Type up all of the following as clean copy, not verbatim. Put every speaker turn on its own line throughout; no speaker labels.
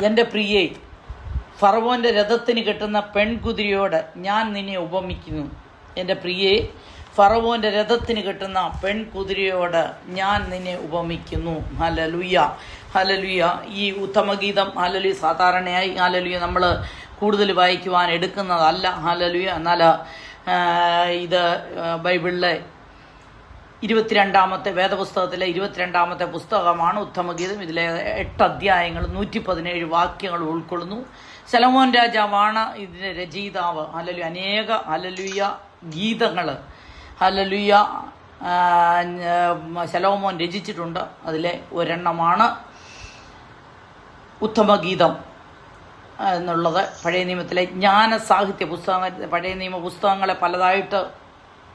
എൻ്റെ പ്രിയേ, ഫറവോൻ്റെ രഥത്തിന് കെട്ടുന്ന പെൺകുതിരയോട് ഞാൻ നിന്നെ ഉപമിക്കുന്നു. എൻ്റെ പ്രിയേ, ഫറവോൻ്റെ രഥത്തിന് കെട്ടുന്ന പെൺകുതിരയോട് ഞാൻ നിന്നെ ഉപമിക്കുന്നു. Hallelujah, hallelujah. ഈ ഉത്തമഗീതം ഹല്ലേലൂയ സാധാരണയായി ഹല്ലേലൂയ നമ്മൾ കൂടുതൽ വായിക്കുവാൻ എടുക്കുന്നതല്ല. ഹല്ലേലൂയ. എന്നാൽ ഇത് ബൈബിളിലെ 22-ാമത്തെ വേദപുസ്തകത്തിലെ 22-ാമത്തെ പുസ്തകമാണ് ഉത്തമഗീതം. ഇതിലെ 8 അധ്യായങ്ങൾ 117 വാക്യങ്ങൾ ഉൾക്കൊള്ളുന്നു. ശലോമോൻ രാജാവാണ് ഇതിൻ്റെ രചയിതാവ്. ഹല്ലേലൂയ. അനേക ഹല്ലേലൂയ ഗീതങ്ങൾ ഹല്ലേലൂയ ശലോമോൻ രചിച്ചിട്ടുണ്ട്. അതിലെ ഒരെണ്ണമാണ് ഉത്തമഗീതം എന്നുള്ളത്. പഴയ നിയമത്തിലെ ജ്ഞാന സാഹിത്യ പുസ്തകങ്ങൾ, പഴയ നിയമ പുസ്തകങ്ങളെ പലതായിട്ട്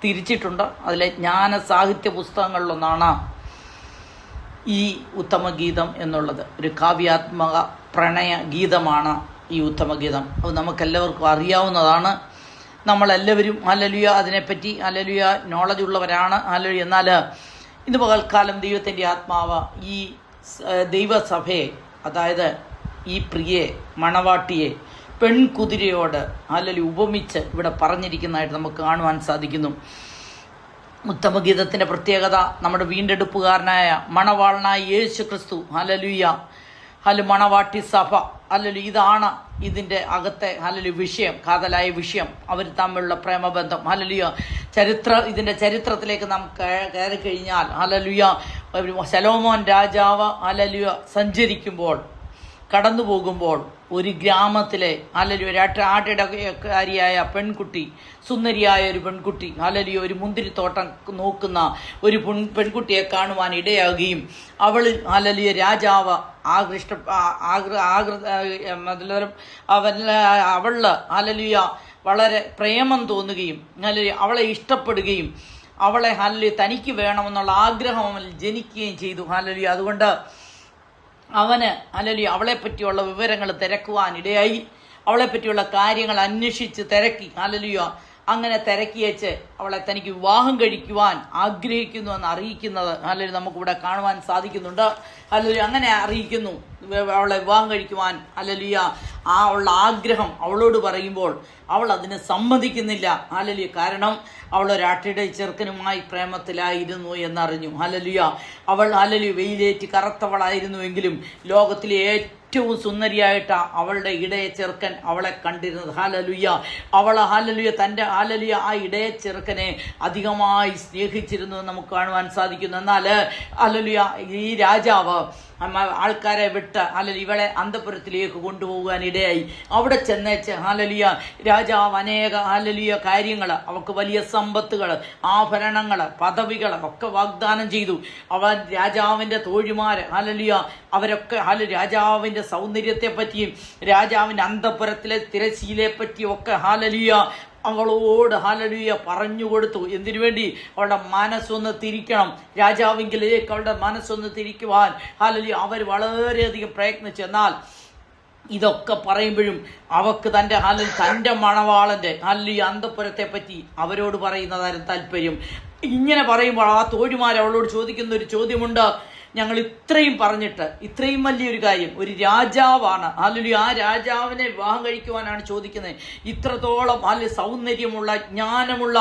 തിരിച്ചിട്ടുണ്ട്. അതിലെ ജ്ഞാന സാഹിത്യ പുസ്തകങ്ങളിലൊന്നാണ് ഈ ഉത്തമഗീതം എന്നുള്ളത്. ഒരു കാവ്യാത്മക പ്രണയ ഗീതമാണ് ഈ ഉത്തമഗീതം. അത് നമുക്കെല്ലാവർക്കും അറിയാവുന്നതാണ്. നമ്മളെല്ലാവരും ഹല്ലേലൂയ അതിനെപ്പറ്റി ഹല്ലേലൂയ നോളജ് ഉള്ളവരാണ്. ഹല്ലേലൂയ. എന്നാൽ ഇന്ന് പകൽക്കാലം ദൈവത്തിൻ്റെ ആത്മാവ് ഈ ദൈവസഭയെ, അതായത് ഈ പ്രിയെ, മണവാട്ടിയെ പെൺകുതിരയോട് ഹല്ലേലൂയ ഉപമിച്ച് ഇവിടെ പറഞ്ഞിരിക്കുന്നതായിട്ട് നമുക്ക് കാണുവാൻ സാധിക്കുന്നു. ഉത്തമഗീതത്തിൻ്റെ പ്രത്യേകത നമ്മുടെ വീണ്ടെടുപ്പുകാരനായ മണവാളനായ യേശു ക്രിസ്തു ഹല്ലേലൂയ, മണവാട്ടി സഭ ഹല്ലേലൂയ, ഇതാണ് ഇതിൻ്റെ അകത്തെ ഹല്ലേലൂയ വിഷയം, കാതലായ വിഷയം, അവർ തമ്മിലുള്ള പ്രേമബന്ധം. ഹല്ലേലൂയ. ഇതിൻ്റെ ചരിത്രത്തിലേക്ക് നാം കയറി കഴിഞ്ഞാൽ ഹല്ലേലൂയ, ശലോമോൻ രാജാവ് ഹല്ലേലൂയ സഞ്ചരിക്കുമ്പോൾ, കടന്നു പോകുമ്പോൾ ഒരു ഗ്രാമത്തിലെ ഹല്ലേലൂയ ഒരു ആട്ടിടക്കാരിയായ പെൺകുട്ടി, സുന്ദരിയായ ഒരു പെൺകുട്ടി ഹല്ലേലൂയ ഒരു മുന്തിരിത്തോട്ടം നോക്കുന്ന ഒരു പെൺകുട്ടിയെ കാണുവാൻ ഇടയാകുകയും അവളിൽ ഹല്ലേലൂയ രാജാവ് അവളിൽ ഹല്ലേലൂയ വളരെ പ്രേമം തോന്നുകയും ഹല്ലേലൂയ അവളെ ഇഷ്ടപ്പെടുകയും അവളെ ഹല്ലേലൂയ തനിക്ക് വേണമെന്നുള്ള ആഗ്രഹം അവനിൽ ജനിക്കുകയും ചെയ്തു. ഹല്ലേലൂയ. അതുകൊണ്ട് അവന് ഹല്ലേലൂയ അവളെപ്പറ്റിയുള്ള വിവരങ്ങൾ തിരക്കുവാൻ ഇടയായി. അവളെപ്പറ്റിയുള്ള കാര്യങ്ങൾ അന്വേഷിച്ച് തിരക്കി. ഹല്ലേലൂയ. അങ്ങനെ തിരക്കിയേച്ച് അവളെ തനിക്ക് വിവാഹം കഴിക്കുവാൻ ആഗ്രഹിക്കുന്നു എന്ന് അറിയിക്കുന്നത് ഹല്ലേലൂയ നമുക്കിവിടെ കാണുവാൻ സാധിക്കുന്നുണ്ട്. ഹല്ലേലൂയ. അങ്ങനെ അറിയിക്കുന്നു അവളെ വിവാഹം കഴിക്കുവാൻ. ഹല്ലേലൂയ. ഉള്ള ആഗ്രഹം അവളോട് പറയുമ്പോൾ അവൾ അതിന് സമ്മതിക്കുന്നില്ല. ഹല്ലേലൂയ. കാരണം അവൾ ഒരാട്ടിടെ ചെറുക്കനുമായി പ്രേമത്തിലായിരുന്നു എന്നറിഞ്ഞു. ഹല്ലേലൂയ. അവൾ ഹല്ലേലൂയ വെയിലേറ്റ് കറുത്തവളായിരുന്നുവെങ്കിലും ലോകത്തിലെ ഏറ്റവും സുന്ദരിയായിട്ട് അവളുടെ ഇടയ ചെറുക്കൻ അവളെ കണ്ടിരുന്നത്. ഹല്ലേലൂയ. അവൾ ഹല്ലേലൂയ തൻ്റെ ഹല്ലേലൂയ ആ ഇടയ ചെറുക്കനെ അധികമായി സ്നേഹിച്ചിരുന്നു എന്ന് നമുക്ക് കാണുവാൻ സാധിക്കുന്നു. എന്നാൽ ഹല്ലേലൂയ ഈ രാജാവ് ആൾക്കാരെ വിട്ട് ഹല്ലേലൂയ ഇവളെ അന്തഃപുരത്തിലേക്ക് കൊണ്ടുപോകാൻ ഇടയായി. അവിടെ ചെന്നേച്ച് ഹല്ലേലൂയ രാജാവ് അനേക ഹല്ലേലൂയ കാര്യങ്ങൾ, അവൾക്ക് വലിയ സമ്പത്തുകൾ, ആഭരണങ്ങൾ, പദവികൾ ഒക്കെ വാഗ്ദാനം ചെയ്തു. അവൻ രാജാവിൻ്റെ തോഴിമാര് ഹല്ലേലൂയ അവരൊക്കെ രാജാവിൻ്റെ സൗന്ദര്യത്തെ പറ്റിയും രാജാവിൻ്റെ അന്തഃപുരത്തിലെ തിരശീലയെ പറ്റിയും ഒക്കെ ഹല്ലേലൂയ അവളോട് ഹല്ലേലൂയ പറഞ്ഞു കൊടുത്തു. എന്തിനു വേണ്ടി? അവളുടെ മനസ്സൊന്ന് തിരിക്കണം, രാജാവിങ്കിലേക്ക് അവളുടെ മനസ്സൊന്ന് തിരിക്കുവാൻ ഹല്ലേലൂയ അവർ വളരെയധികം പ്രയത്നിച്ചു. എന്നാൽ ഇതൊക്കെ പറയുമ്പോഴും അവക്ക് തൻ്റെ മണവാളൻ്റെ ഹല്ലേലൂയ അന്തഃപുരത്തെ പറ്റി അവരോട് പറയുന്നതായിരുന്നു താല്പര്യം. ഇങ്ങനെ പറയുമ്പോൾ ആ തോഴിമാർ അവളോട് ചോദിക്കുന്ന ഒരു ചോദ്യമുണ്ട്. ഞങ്ങൾ ഇത്രയും പറഞ്ഞിട്ട്, ഇത്രയും വലിയൊരു കാര്യം, ഒരു രാജാവാണ് ഹല്ലേലൂയ, ആ രാജാവിനെ വിവാഹം കഴിക്കുവാനാണ് ചോദിക്കുന്നത്. ഇത്രത്തോളം സൗന്ദര്യമുള്ള ജ്ഞാനമുള്ള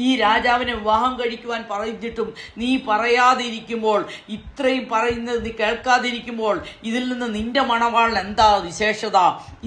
ഈ രാജാവിനെ വിവാഹം കഴിക്കുവാൻ പറഞ്ഞിട്ടും നീ പറയാതിരിക്കുമ്പോൾ, ഇത്രയും പറയുന്നത് നീ കേൾക്കാതിരിക്കുമ്പോൾ ഇതിൽ നിന്ന് നിന്റെ മണവാളിന് എന്താ വിശേഷത?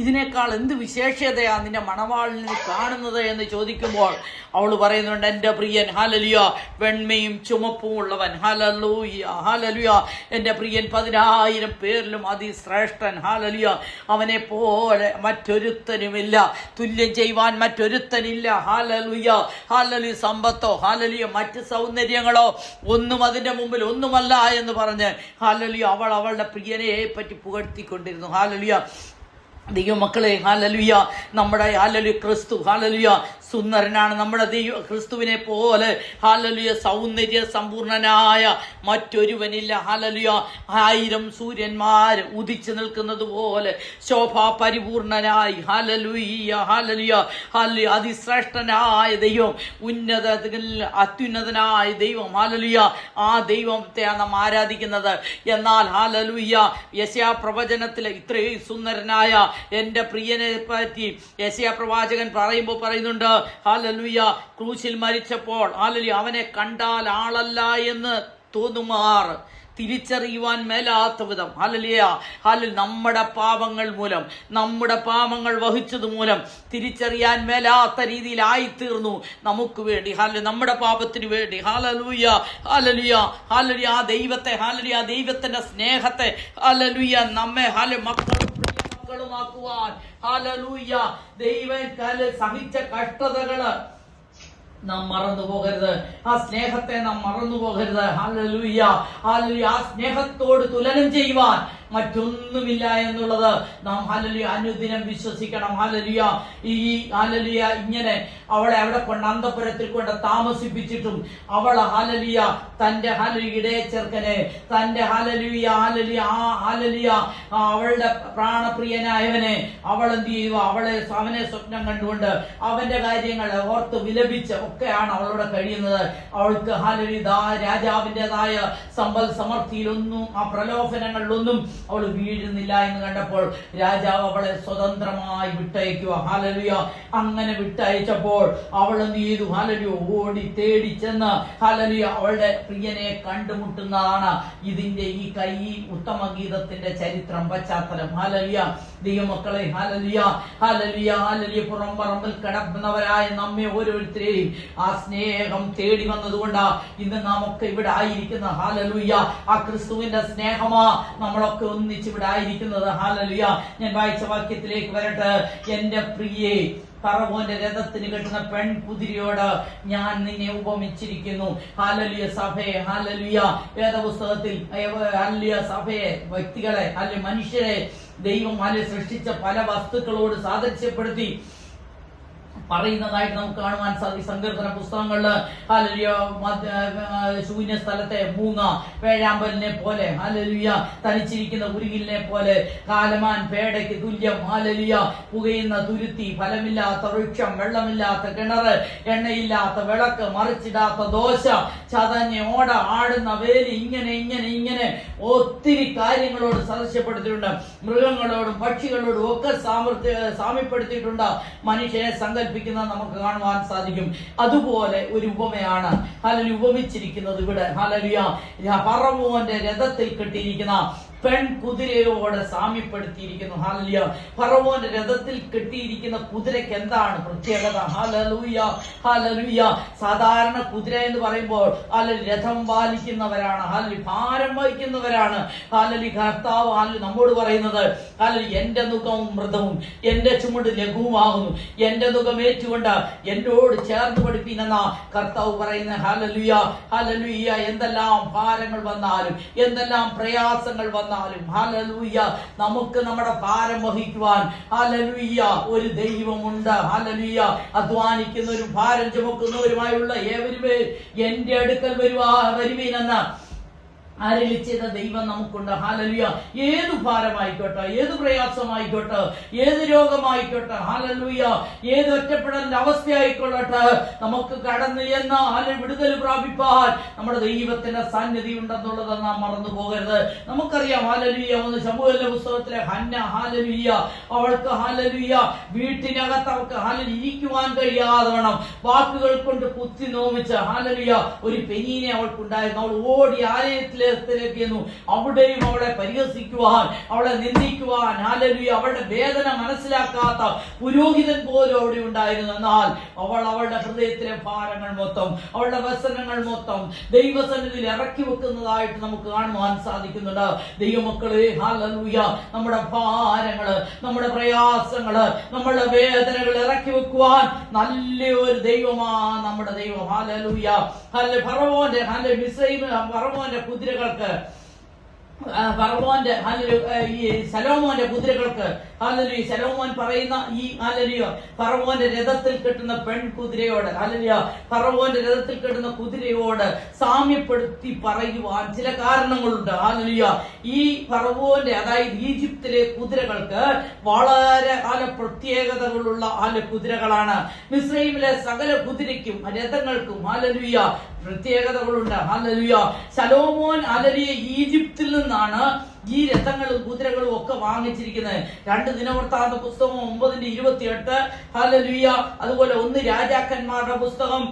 ഇതിനേക്കാൾ എന്ത് വിശേഷതയാ നിന്റെ മണവാളിന് കാണുന്നത് എന്ന് ചോദിക്കുമ്പോൾ അവൾ പറയുന്നുണ്ട്, എൻ്റെ പ്രിയൻ ഹല്ലേലൂയ വെണ്മയും ചുമപ്പും ഉള്ളവൻ ഹല്ലേലൂയ, ഹല്ലേലൂയ എൻ്റെ പ്രിയൻ 10,000 പേരിലും അതിശ്രേഷ്ഠൻ. ഹല്ലേലൂയ. അവനെ പോലെ മറ്റൊരുത്തനുമില്ല, തുല്യം ചെയ്യുവാൻ മറ്റൊരുത്തനില്ല. Hallelujah, hallelujah. സമ്പത്തോ ഹല്ലേലൂയ മറ്റ് സൗന്ദര്യങ്ങളോ ഒന്നും അതിൻ്റെ മുമ്പിൽ ഒന്നുമല്ല എന്ന് പറഞ്ഞ് ഹല്ലേലൂയ അവൾ അവളുടെ പ്രിയനെ പറ്റി പുകഴ്ത്തിക്കൊണ്ടിരുന്നു. ഹല്ലേലൂയ. ദൈവമക്കളെ ഹല്ലേലൂയ നമ്മുടെ ഹല്ലേലൂയ ക്രിസ്തു ഹല്ലേലൂയ സുന്ദരനാണ് നമ്മുടെ ക്രിസ്തുവിനെ പോലെ ഹല്ലേലൂയ സൗന്ദര്യ സമ്പൂർണനായ മറ്റൊരുവനില്ല. ഹല്ലേലൂയ 1000 സൂര്യന്മാർ ഉദിച്ചു നിൽക്കുന്നത് പോലെ ശോഭാ പരിപൂർണനായി ഹല്ലേലൂയ ഹല്ലേലൂയ ഹല്ലേലൂയ അതിശ്രേഷ്ഠനായ ദൈവം, അത്യുന്നതനായ ദൈവം, ഹല്ലേലൂയ ആ ദൈവത്തെയാണ് നാം ആരാധിക്കുന്നത്. എന്നാൽ ഹല്ലേലൂയ യെശയ്യാ പ്രവചനത്തിൽ ഇത്രയും സുന്ദരനായ എൻ്റെ പ്രിയനെ പറ്റി യെശയ്യാ പ്രവാചകൻ പറയുന്നുണ്ട്, ഹല്ലേലൂയ ക്രൂശിൽ മരിച്ചപ്പോൾ ഹല്ലേലൂയ അവനെ കണ്ടാൽ ആളല്ല എന്ന് തോന്നുമാർ തിരിച്ചറിയുവാൻ മേലാത്ത വിധം ഹല്ലേലൂയ ഹല്ലേലൂയ നമ്മുടെ പാപങ്ങൾ മൂലം, നമ്മുടെ പാപങ്ങൾ വഹിച്ചത് മൂലം തിരിച്ചറിയാൻ മേലാത്ത രീതിയിലായിത്തീർന്നു നമുക്ക് വേണ്ടി. ഹല്ലേലൂയ നമ്മുടെ പാപത്തിന് വേണ്ടി. ഹല്ലേലൂയ ഹല്ലേലൂയ ഹല്ലേലൂയ ആ ദൈവത്തെ, ഹല്ലേലൂയ ആ ദൈവത്തിന്റെ സ്നേഹത്തെ ഹല്ലേലൂയ നമ്മെ മക്കളുമാക്കുവാൻ ഹല്ലേലൂയ ദൈവം സഹിച്ച കഷ്ടതകള് നാം മറന്നു പോകരുത്. ആ സ്നേഹത്തെ നാം മറന്നു പോകരുത്. ഹല്ലേലൂയ ഹല്ലേലൂയ ആ സ്നേഹത്തോട് തുലനം ചെയ്യുവാൻ മറ്റൊന്നുമില്ല എന്നുള്ളത് നാം ഹല്ലേലൂയ അനുദിനം വിശ്വസിക്കണം. ഹല്ലേലൂയ ഈ ഹല്ലേലൂയ ഇങ്ങനെ അവളെ അവിടെ കൊണ്ട് അന്തപുരത്തിൽ കൊണ്ട് താമസിപ്പിച്ചിട്ടും അവളെ ഹല്ലേലൂയ തന്റെ ഹല്ലേലൂയ ഇടയച്ചെറുക്കനെ, തന്റെ ഹല്ലേലൂയ ഹല്ലേലൂയ ആ ഹല്ലേലൂയ അവളുടെ പ്രാണപ്രിയനായവനെ അവൾ എന്ത് ചെയ്യുക, അവനെ സ്വപ്നം കണ്ടുകൊണ്ട് അവന്റെ കാര്യങ്ങളെ ഓർത്ത് വിലപിച്ച് ഒക്കെയാണ് അവളോട് കഴിയുന്നത്. അവൾക്ക് ഹല്ലേലൂയ രാജാവിൻ്റെതായ സമ്പൽ സമൃദ്ധിയിലൊന്നും ആ പ്രലോഭനങ്ങളിലൊന്നും അവൾ വീഴുന്നില്ല എന്ന് കണ്ടപ്പോൾ രാജാവ് അവളെ സ്വതന്ത്രമായി വിട്ടയക്കുക. ഹല്ലേലൂയ അങ്ങനെ വിട്ടയച്ചപ്പോൾ അവൾ എന്ത് ചെയ്തു? ഹല്ലേലൂയ ഓടി തേടി ചെന്ന് ഹല്ലേലൂയ അവളുടെ പ്രിയനെ കണ്ടുമുട്ടുന്നതാണ് ഇതിന്റെ ഈ ഉത്തമഗീതത്തിന്റെ ചരിത്രം, പശ്ചാത്തലം. ഹല്ലേലൂയ ദൈവമക്കളെ, ഹല്ലേലൂയ ഹല്ലേലൂയ ഹല്ലേലൂയ പുറംപറമ്പിൽ കിടക്കുന്നവരായ നമ്മെ ഓരോരുത്തരെയും ആ സ്നേഹം തേടി വന്നതുകൊണ്ടാ ഇന്ന് നാം ഒക്കെ ഇവിടെ ആയിരിക്കുന്ന. ഹല്ലേലൂയ ആ ക്രിസ്തുവിന്റെ സ്നേഹമാ നമ്മളൊക്കെ ഒന്നിച്ചിവിടെ ആയിരിക്കുന്നത്. ഹല്ലേലൂയ ഞാൻ വായിച്ച വാക്യത്തിലേക്ക് വരട്ടെ. എന്റെ പ്രിയേ, ഫറവോന്റെ രഥത്തിന് കെട്ടുന്ന പെൺകുതിരയോട് ഞാൻ നിന്നെ ഉപമിച്ചിരിക്കുന്നു. ഹല്ലേലൂയ സഭയെ, ഹല്ലേലൂയ വേദപുസ്തകത്തിൽ ഹല്ലേലൂയ സഭയെ, വ്യക്തികളെ, ഹല്ലേലൂയ മനുഷ്യരെ ദൈവം സൃഷ്ടിച്ച പല വസ്തുക്കളോട് സാദൃശ്യപ്പെടുത്തി പറയുന്നതായിട്ട് നമുക്ക് കാണുവാൻ സാധിക്കും. സങ്കീർത്തന പുസ്തകങ്ങളില് ഹല്ലേലൂയ ശൂന്യ സ്ഥലത്തെ മൂങ്ങ, വേഴാമ്പലിനെ പോലെ, ഹല്ലേലൂയ തനിച്ചിരിക്കുന്ന ഉരുകിലിനെ പോലെ, കാലമാൻ പേടയ്ക്ക് തുല്യം, ഹല്ലേലൂയ പുകയുന്ന തുരുത്തി, ഫലമില്ലാത്ത വൃക്ഷം, വെള്ളമില്ലാത്ത കിണറ്, എണ്ണയില്ലാത്ത വിളക്ക്, മറിച്ചിടാത്ത ദോശ, ചതഞ്ഞ ഓട, ആടുന്ന വേലി, ഇങ്ങനെ ഇങ്ങനെ ഇങ്ങനെ ഒത്തിരി കാര്യങ്ങളോട് സദൃശ്യപ്പെടുത്തിയിട്ടുണ്ട്. മൃഗങ്ങളോടും പക്ഷികളോടും ഒക്കെ സാമ്യപ്പെടുത്തിയിട്ടുണ്ട്. മനുഷ്യനെ സങ്കല്പിക്കുന്നത് നമുക്ക് കാണുവാൻ സാധിക്കും. അതുപോലെ ഒരു ഉപമയാണ് ഹല്ലേലൂയ ഉപമിച്ചിരിക്കുന്നത് ഇവിടെ. ഹല്ലേലൂയ ഫറവോന്റെ രഥത്തിൽ കെട്ടിയിരിക്കുന്ന പെൺകുതിരയോട് സാമ്യപ്പെടുത്തിയിരിക്കുന്നു. ഹല്ലേലൂയ ഫറവോന്റെ രഥത്തിൽ കെട്ടിയിരിക്കുന്ന കുതിരയ്ക്ക് എന്താണ് പ്രത്യേകത? ഹല്ലേലൂയ ഹല്ലേലൂയ സാധാരണ കുതിര എന്ന് പറയുമ്പോൾ രഥം പാലിക്കുന്നവരാണ്, ഭാരം വഹിക്കുന്നവരാണ്. ഹല്ലേലൂയ കർത്താവ് നമ്മോട് പറയുന്നത് എന്റെ നുഖവും മൃദവും എന്റെ ചുമട് ലഘുവുമാകുന്നു, എന്റെ നുഖം ഏറ്റുകൊണ്ട് എന്നോട് ചേർന്ന് പഠിപ്പിനെന്ന കർത്താവ് പറയുന്ന. ഹല്ലേലൂയ ഹല്ലേലൂയ എന്തെല്ലാം ഭാരങ്ങൾ വന്നാലും, എന്തെല്ലാം പ്രയാസങ്ങൾ വന്നാലും, ഹല്ലേലൂയ നമുക്ക് നമ്മുടെ ഭാരം വഹിക്കുവാൻ ഹല്ലേലൂയ ഒരു ദൈവമുണ്ട്. ഹല്ലേലൂയ അധ്വാനിക്കുന്നവരും ഭാരം ചുമക്കുന്നവരുമായുള്ള ഏവരുമേ എന്റെ അടുക്കൽ വരുവീനെന്ന് അരുളി ചെയ്ത ദൈവം നമുക്കുണ്ട്. ഹല്ലേലൂയ ഏത് ഭാരമായിക്കോട്ടെ, ഏത് പ്രയാസമായിക്കോട്ടെ, ഏത് രോഗമായിക്കോട്ടെ, ഹല്ലേലൂയ ഏത് ഒറ്റപ്പെടലിന്റെ അവസ്ഥയായിക്കൊള്ളട്ടെ, നമുക്ക് കടന്നു എന്ന വിടുതൽ പ്രാപിപ്പാൻ നമ്മുടെ ദൈവത്തിന്റെ സന്നിധി ഉണ്ടെന്നുള്ളത് നാം മറന്നു പോകരുത്. നമുക്കറിയാം ഹല്ലേലൂയ ശമൂവേലിന്റെ പുസ്തകത്തിലെ ഹന്ന, ഹല്ലേലൂയ അവൾക്ക് ഹല്ലേലൂയ വീട്ടിനകത്ത് അവൾക്ക് ഹല്ലേലൂയ ഇരിക്കുവാൻ കഴിയാതെ വേണം വാക്കുകൾ കൊണ്ട് കുത്തി നോവിച്ച് ഹല്ലേലൂയ ഒരു പെനീനെ അവൾക്കുണ്ടായിരുന്നു. അവൾ ഓടി ആലയത്തിലെ അവിടെയും അവളെ പരിഹസിക്കുവാൻ, അവളെ നിന്ദിക്കുവാൻ, ഹല്ലേലൂയ അവളുടെ വേദന മനസ്സിലാക്കാത്ത പുരോഹിതൻ പോലും അവിടെ ഉണ്ടായിരുന്നു. എന്നാൽ അവളുടെ ഹൃദയത്തിലെ ഭാരങ്ങൾ മൊത്തം, അവളുടെ വ്യസനങ്ങൾ മൊത്തം ദൈവസന്നിധിയിൽ ഇറക്കി വെക്കുന്നതായിട്ട് നമുക്ക് കാണുവാൻ സാധിക്കുന്നുണ്ട്. ദൈവമക്കളെ, ഹല്ലേലൂയ നമ്മുടെ ഭാരങ്ങള്, നമ്മുടെ പ്രയാസങ്ങള്, നമ്മുടെ വേദനകൾ ഇറക്കി വെക്കുവാൻ നല്ലൊരു ദൈവമാണ് നമ്മുടെ ദൈവം. ഹല്ലേലൂയ ഫറവോന്റെ ഫറവോന്റെ കുതിരകൾക്ക് ഫറവോന്റെ ഈ ശലോമോന്റെ കുതിരകൾക്ക് ശലോമോൻ പറയുന്ന ഈ ഫറവോന്റെ രഥത്തിൽ കെട്ടുന്ന പെൺകുതിരയോട് ഫറവോന്റെ രഥത്തിൽ കെട്ടുന്ന കുതിരയോട് സാമ്യപ്പെടുത്തി പറയുവാൻ ചില കാരണങ്ങളുണ്ട്. ഈ ഫറവോന്റെ അതായത് ഈജിപ്തിലെ കുതിരകൾക്ക് വളരെ പ്രത്യേകതകളുള്ള കുതിരകളാണ്. മിസ്രൈമിലെ സകല കുതിരയ്ക്കും രഥങ്ങൾക്കും പ്രത്യേകതകളുണ്ട്. ശലോമോൻ ഈജിപ്തിൽ നിന്നാണ് ഈ രഥങ്ങളും കുതിരകളും ഒക്കെ വാങ്ങിച്ചിരിക്കുന്നത്. 2 ദിനവൃത്താന്ത പുസ്തകം 9:28 അതുപോലെ 1 രാജാക്കന്മാരുടെ പുസ്തകം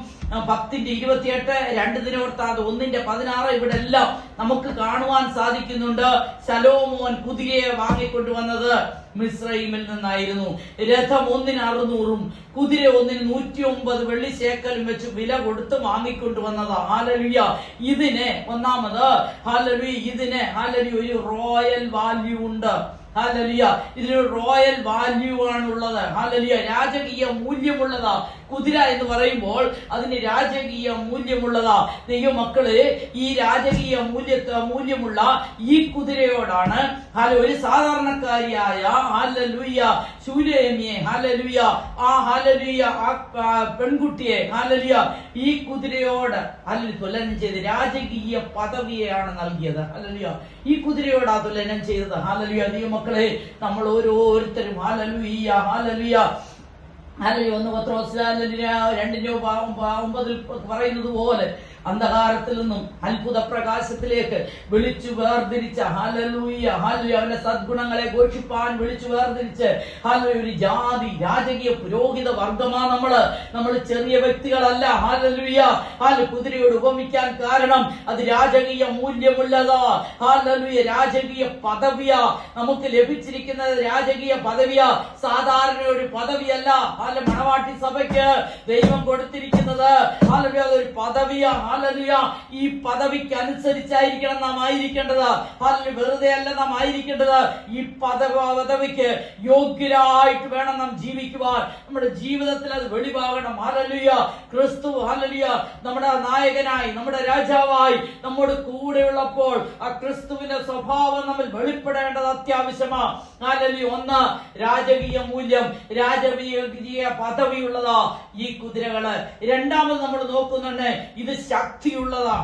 10:28, 2 ദിനവൃത്താന്ത 1:16 ഇവിടെ എല്ലാം നമുക്ക് കാണുവാൻ സാധിക്കുന്നുണ്ട്. ശലോമോൻ കുതിരയെ വാങ്ങിക്കൊണ്ടുവന്നത് മിസ്രൈമിൽ നിന്നായിരുന്നു. രഥം 1-ന് 600 കുതിര 1-ന് 109 വെള്ളി ശേക്കലും വെച്ച് വില കൊടുത്ത് വാങ്ങിക്കൊണ്ടുവന്നത്. ഇതിന് ഒന്നാമത് ഇതിന് ഒരു റോയൽ വാല്യൂ ഉണ്ട്. ഇതിനൊരു റോയൽ വാല്യൂ ആണുള്ളത്. രാജകീയ മൂല്യമുള്ളതാ. കുതിര എന്ന് പറയുമ്പോൾ അതിന് രാജകീയ മൂല്യമുള്ളതാ. ദൈവമക്കള് ഈ രാജകീയ മൂല്യമുള്ള ഈ കുതിരയോടാണ് ഒരു സാധാരണക്കാരിയായ ശൂലേമിയെ ആ പെൺകുട്ടിയെ ഈ കുതിരയോട് തുലനം ചെയ്ത് രാജകീയ പദവിയാണ് നൽകിയത്. ഈ കുതിരയോടാ തുലനം ചെയ്തത്. ദൈവമക്കളെ, നമ്മൾ ഓരോരുത്തരും 1 പത്രോസ് 2:9 പറയുന്നത് പോലെ അന്ധകാരത്തിൽ നിന്നും അത്ഭുത പ്രകാശത്തിലേക്ക് വിളിച്ചു വേർതിരിച്ച അവന്റെ സദ്ഗുണങ്ങളെ ഘോഷിപ്പാൻ വിളിച്ചു വേർതിരിച്ച് ഒരു ജാതി രാജകീയ പുരോഹിത വർഗമാ നമ്മൾ ചെറിയ വ്യക്തികളല്ല. കുതിരയോട് ഉപമിക്കാൻ കാരണം അത് രാജകീയ മൂല്യമുള്ളതാ. രാജകീയ പദവിയാ നമുക്ക് ലഭിച്ചിരിക്കുന്നത്. രാജകീയ പദവിയാ, സാധാരണ ഒരു പദവിയല്ല. മണവാട്ടി സഭയ്ക്ക് ദൈവം കൊടുത്തിരിക്കുന്നത് അതൊരു പദവിയാ. ഈ പദവിക്ക് അനുസരിച്ചായിരിക്കണം നാം ആയിരിക്കേണ്ടത്. വെറുതെ അല്ല നാം ആയിരിക്കേണ്ടത്. ഈ പദവിക്ക് യോഗ്യരായിട്ട് വേണം നാം ജീവിക്കുവാൻ. നമ്മുടെ ജീവിതത്തിൽ അത് വെളിവാകണം. ക്രിസ്തു നമ്മുടെ നായകനായി, നമ്മുടെ രാജാവായി നമ്മോട് കൂടെയുള്ളപ്പോൾ ആ ക്രിസ്തുവിന്റെ സ്വഭാവം നമ്മൾ വെളിപ്പെടേണ്ടത് അത്യാവശ്യമാണ്. 1 രാജകീയ മൂല്യം, രാജകീയ പദവിയുള്ളതാ ഈ കുതിരകള്. രണ്ടാമത് നമ്മൾ നോക്കുന്നുണ്ട്, ഇത് ശക്തിയുള്ളതാ.